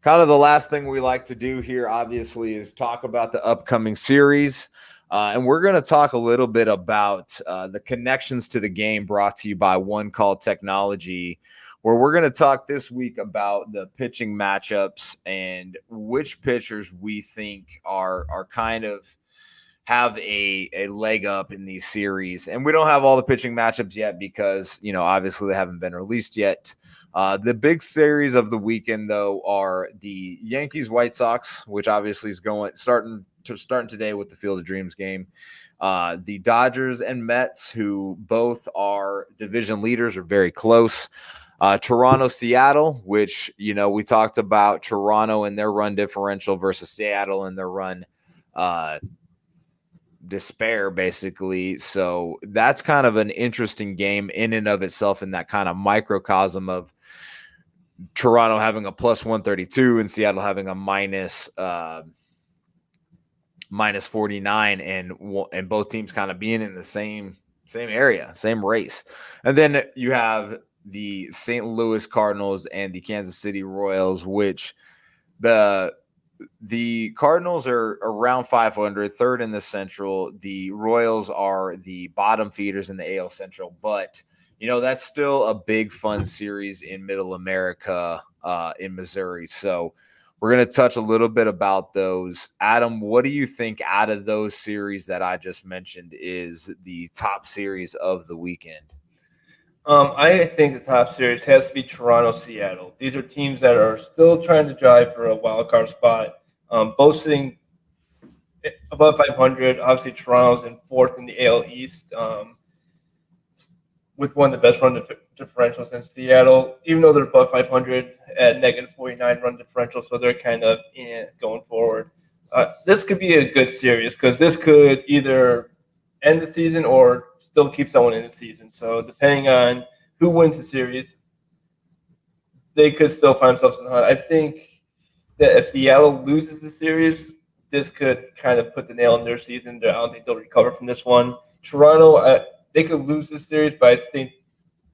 of the last thing we like to do here, obviously, is talk about the upcoming series. And we're going to talk a little bit about the connections to the game brought to you by One Call Technology, where we're going to talk this week about the pitching matchups and which pitchers we think are kind of have a leg up in these series. And we don't have all the pitching matchups yet because, obviously they haven't been released yet. The big series of the weekend, though, are the Yankees-White Sox, which obviously is starting today with the Field of Dreams game. The Dodgers and Mets, who both are division leaders, are very close. Toronto-Seattle, which, we talked about Toronto and their run differential versus Seattle and their run despair, basically. So that's kind of an interesting game in and of itself, in that kind of microcosm of Toronto having a plus 132 and Seattle having a minus 49, and both teams kind of being in the same area, same race. And then you have the St. Louis Cardinals and the Kansas City Royals, which the Cardinals are around 500, third in the Central. The Royals are the bottom feeders in the AL Central, but that's still a big fun series in Middle America, in Missouri. So we're going to touch a little bit about those. Adam, what do you think out of those series that I just mentioned is the top series of the weekend? I think the top series has to be Toronto-Seattle. These are teams that are still trying to drive for a wild card spot. Both sitting above 500. Obviously, Toronto's in fourth in the AL East, with one of the best run differentials in Seattle, even though they're above 500 at negative 49 run differential, so they're kind of going forward. This could be a good series because this could either end the season or still keep someone in the season. So depending on who wins the series, they could still find themselves in the hunt. I think that if Seattle loses the series, this could kind of put the nail in their season. I don't think they'll recover from this one. Toronto, they could lose this series, but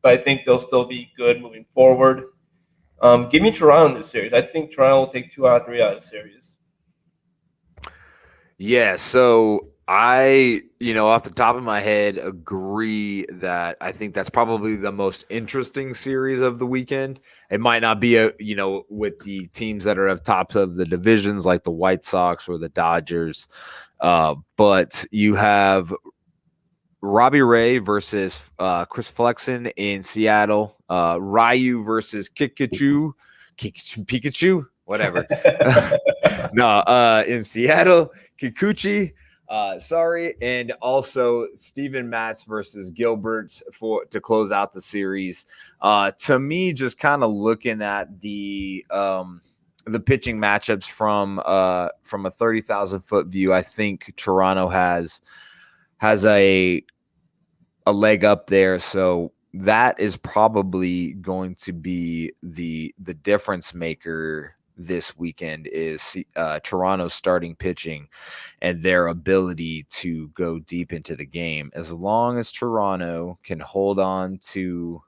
I think they'll still be good moving forward. Give me Toronto in this series. I think Toronto will take 2 out of 3 out of the series. Yeah, so I, off the top of my head, agree that I think that's probably the most interesting series of the weekend. It might not be with the teams that are at top of the divisions like the White Sox or the Dodgers, but you have Robbie Ray versus Chris Flexen in Seattle, Ryu versus Pikachu, whatever. No, in Seattle, Kikuchi. And also Steven Matz versus Gilbert to close out the series. To me, just kind of looking at the pitching matchups from a 30,000-foot view, I think Toronto has a leg up there. So that is probably going to be the difference maker this weekend is Toronto's starting pitching and their ability to go deep into the game. As long as Toronto can hold on to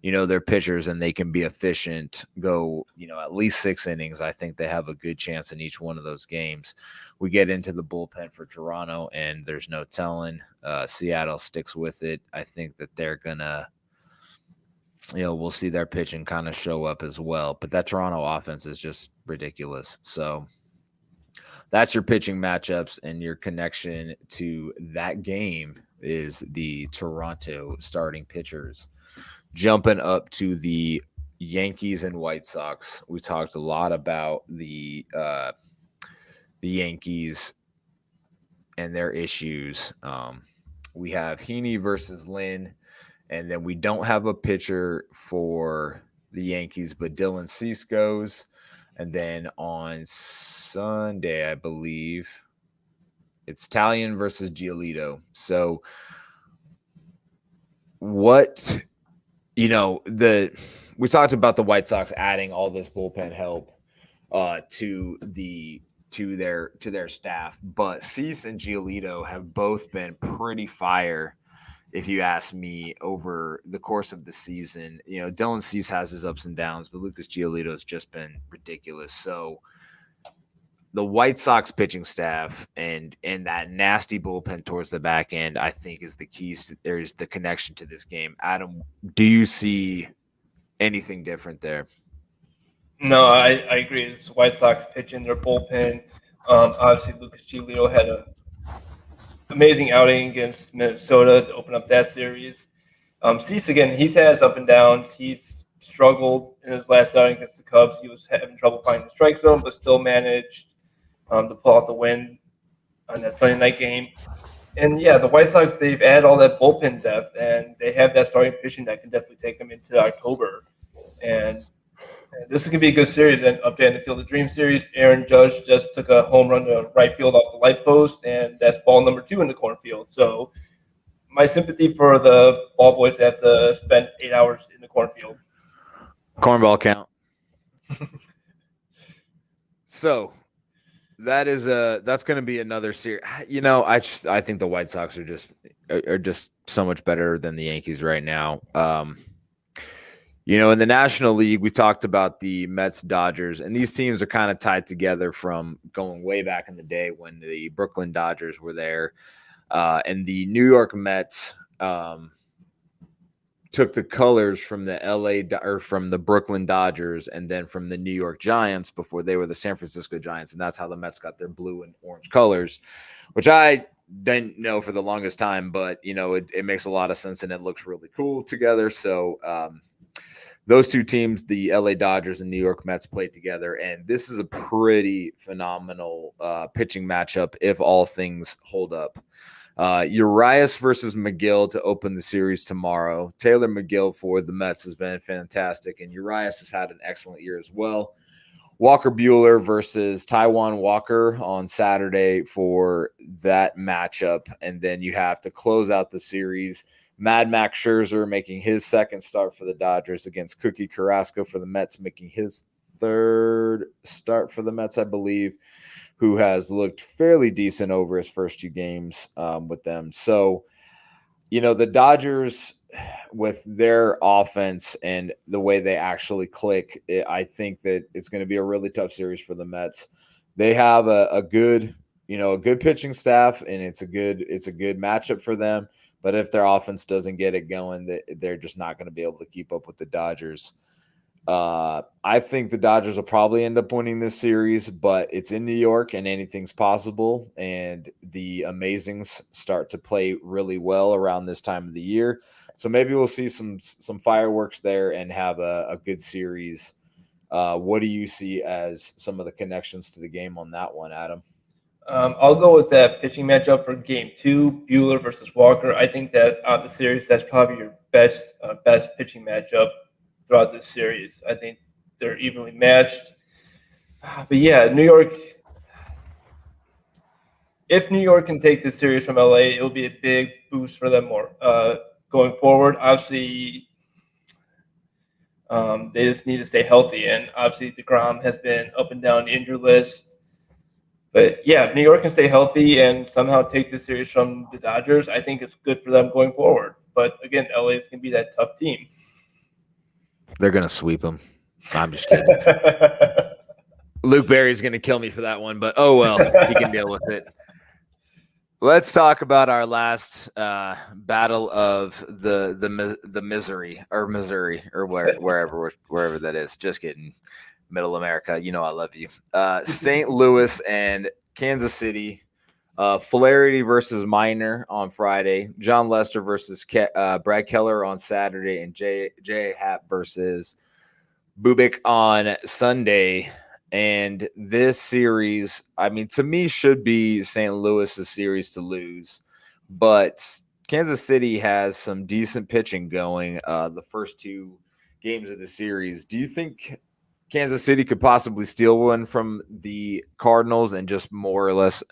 their pitchers and they can be efficient, go at least 6 innings, I think they have a good chance in each one of those games. We get into the bullpen for Toronto and there's no telling. Seattle sticks with it. I think that they're gonna we'll see their pitching kind of show up as well, but that Toronto offense is just ridiculous. So that's your pitching matchups, and your connection to that game is the Toronto starting pitchers. Jumping up to the Yankees and White Sox, we talked a lot about the Yankees and their issues. We have Heaney versus Lynn, and then we don't have a pitcher for the Yankees, but Dylan Cease goes. And then on Sunday, I believe, it's Talion versus Giolito. So what, we talked about the White Sox adding all this bullpen help to their staff, but Cease and Giolito have both been pretty fire, if you ask me, over the course of the season. Dylan Cease has his ups and downs, but Lucas Giolito has just been ridiculous. So the White Sox pitching staff and that nasty bullpen towards the back end, I think, is the keys. There's the connection to this game. Adam, do you see anything different there? No, I agree. It's White Sox pitching their bullpen. Obviously, Lucas Giolito had an amazing outing against Minnesota to open up that series. Cease, again, he's had his up and downs. He's struggled in his last outing against the Cubs. He was having trouble finding the strike zone, but still managed to pull out the win on that Sunday night game. And, yeah, the White Sox, they've added all that bullpen depth, and they have that starting pitching that can definitely take them into October. And this is going to be a good series. And up there in the Field of Dreams series, Aaron Judge just took a home run to right field off the light post, and that's ball number 2 in the cornfield. So my sympathy for the ball boys that have to spend 8 hours in the cornfield. Cornball count. So that's going to be another series. I think the White Sox are just so much better than the Yankees right now. In the National League, we talked about the Mets, Dodgers, and these teams are kind of tied together from going way back in the day when the Brooklyn Dodgers were there. And the New York Mets took the colors from from the Brooklyn Dodgers and then from the New York Giants before they were the San Francisco Giants. And that's how the Mets got their blue and orange colors, which I didn't know for the longest time, but, it makes a lot of sense and it looks really cool together. So, those two teams, the LA Dodgers and New York Mets, played together, and this is a pretty phenomenal pitching matchup if all things hold up. Urias versus McGill to open the series tomorrow. Taylor McGill for the Mets has been fantastic, and Urias has had an excellent year as well. Walker Buehler versus Taijuan Walker on Saturday for that matchup, and then you have to close out the series. Mad Max Scherzer making his second start for the Dodgers against Cookie Carrasco for the Mets, making his third start for the Mets, I believe, who has looked fairly decent over his first 2 games with them. So, the Dodgers, with their offense and the way they actually click, I think that it's going to be a really tough series for the Mets. They have a good pitching staff, and it's a good matchup for them. But if their offense doesn't get it going, they're just not going to be able to keep up with the Dodgers. I think the Dodgers will probably end up winning this series, but it's in New York and anything's possible. And the Amazings start to play really well around this time of the year. So maybe we'll see some fireworks there and have a good series. What do you see as some of the connections to the game on that one, Adam? I'll go with that pitching matchup for Game 2, Buehler versus Walker. I think that out of the series, that's probably your best pitching matchup throughout this series. I think they're evenly matched. But yeah, New York. If New York can take this series from LA, it'll be a big boost for them going forward. Obviously, they just need to stay healthy, and obviously DeGrom has been up and down the injury list. But yeah, if New York can stay healthy and somehow take the series from the Dodgers, I think it's good for them going forward. But again, LA is going to be that tough team. They're going to sweep them. I'm just kidding. Luke Berry's going to kill me for that one, but oh well, he can deal with it. Let's talk about our last battle of the Missouri or wherever that is. Just kidding. Middle America, you know I love you. St. Louis and Kansas City. Flaherty versus Minor on Friday. John Lester versus Brad Keller on Saturday, and J. Happ versus Bubik on Sunday. And this series, I mean, to me, should be St. Louis's series to lose. But Kansas City has some decent pitching going the first two games of the series. Do you think Kansas City could possibly steal one from the Cardinals and just more or less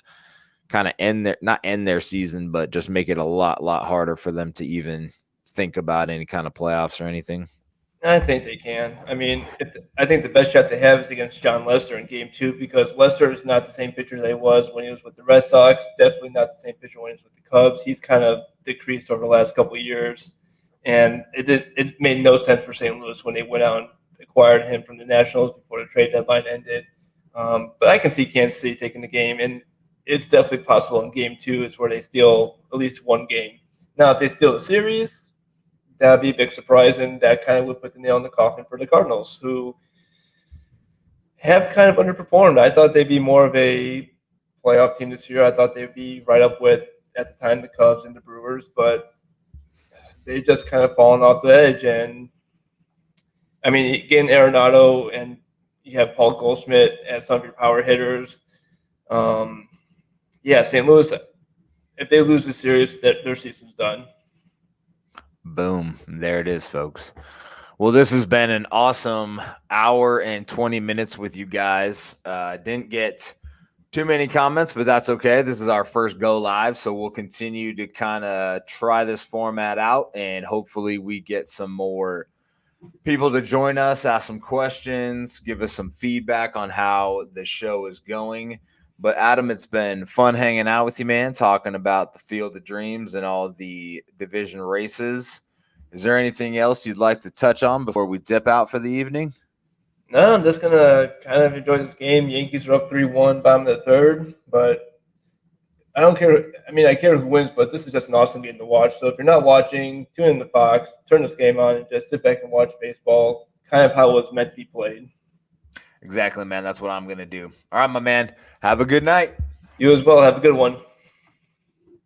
kind of not end their season, but just make it a lot harder for them to even think about any kind of playoffs or anything? I think they can. I mean, I think the best shot they have is against John Lester in Game 2 because Lester is not the same pitcher that he was when he was with the Red Sox. Definitely not the same pitcher when he was with the Cubs. He's kind of decreased over the last couple of years, and it made no sense for St. Louis when they went out and acquired him from the Nationals before the trade deadline ended. But I can see Kansas City taking the game, and it's definitely possible in Game 2 is where they steal at least one game. Now, if they steal the series, that would be a big surprise, and that kind of would put the nail in the coffin for the Cardinals, who have kind of underperformed. I thought they'd be more of a playoff team this year. I thought they'd be right up with, at the time, the Cubs and the Brewers, but they've just kind of fallen off the edge. And, I mean, again, Arenado, and you have Paul Goldschmidt as some of your power hitters. St. Louis, if they lose the series, their season's done. Boom. There it is, folks. Well, this has been an awesome hour and 20 minutes with you guys. Didn't get too many comments, but that's okay. This is our first go live, so we'll continue to kind of try this format out, and hopefully we get some more people to join us, ask some questions, give us some feedback on how the show is going. But Adam, it's been fun hanging out with you, man, talking about the Field of Dreams and all the division races. Is there anything else you'd like to touch on before we dip out for the evening? No, I'm just going to kind of enjoy this game. Yankees are up 3-1, bottom of the third, but I don't care. I mean, I care who wins, but this is just an awesome game to watch. So if you're not watching, tune in to Fox, turn this game on, and just sit back and watch baseball, kind of how it was meant to be played. Exactly, man. That's what I'm going to do. All right, my man. Have a good night. You as well. Have a good one.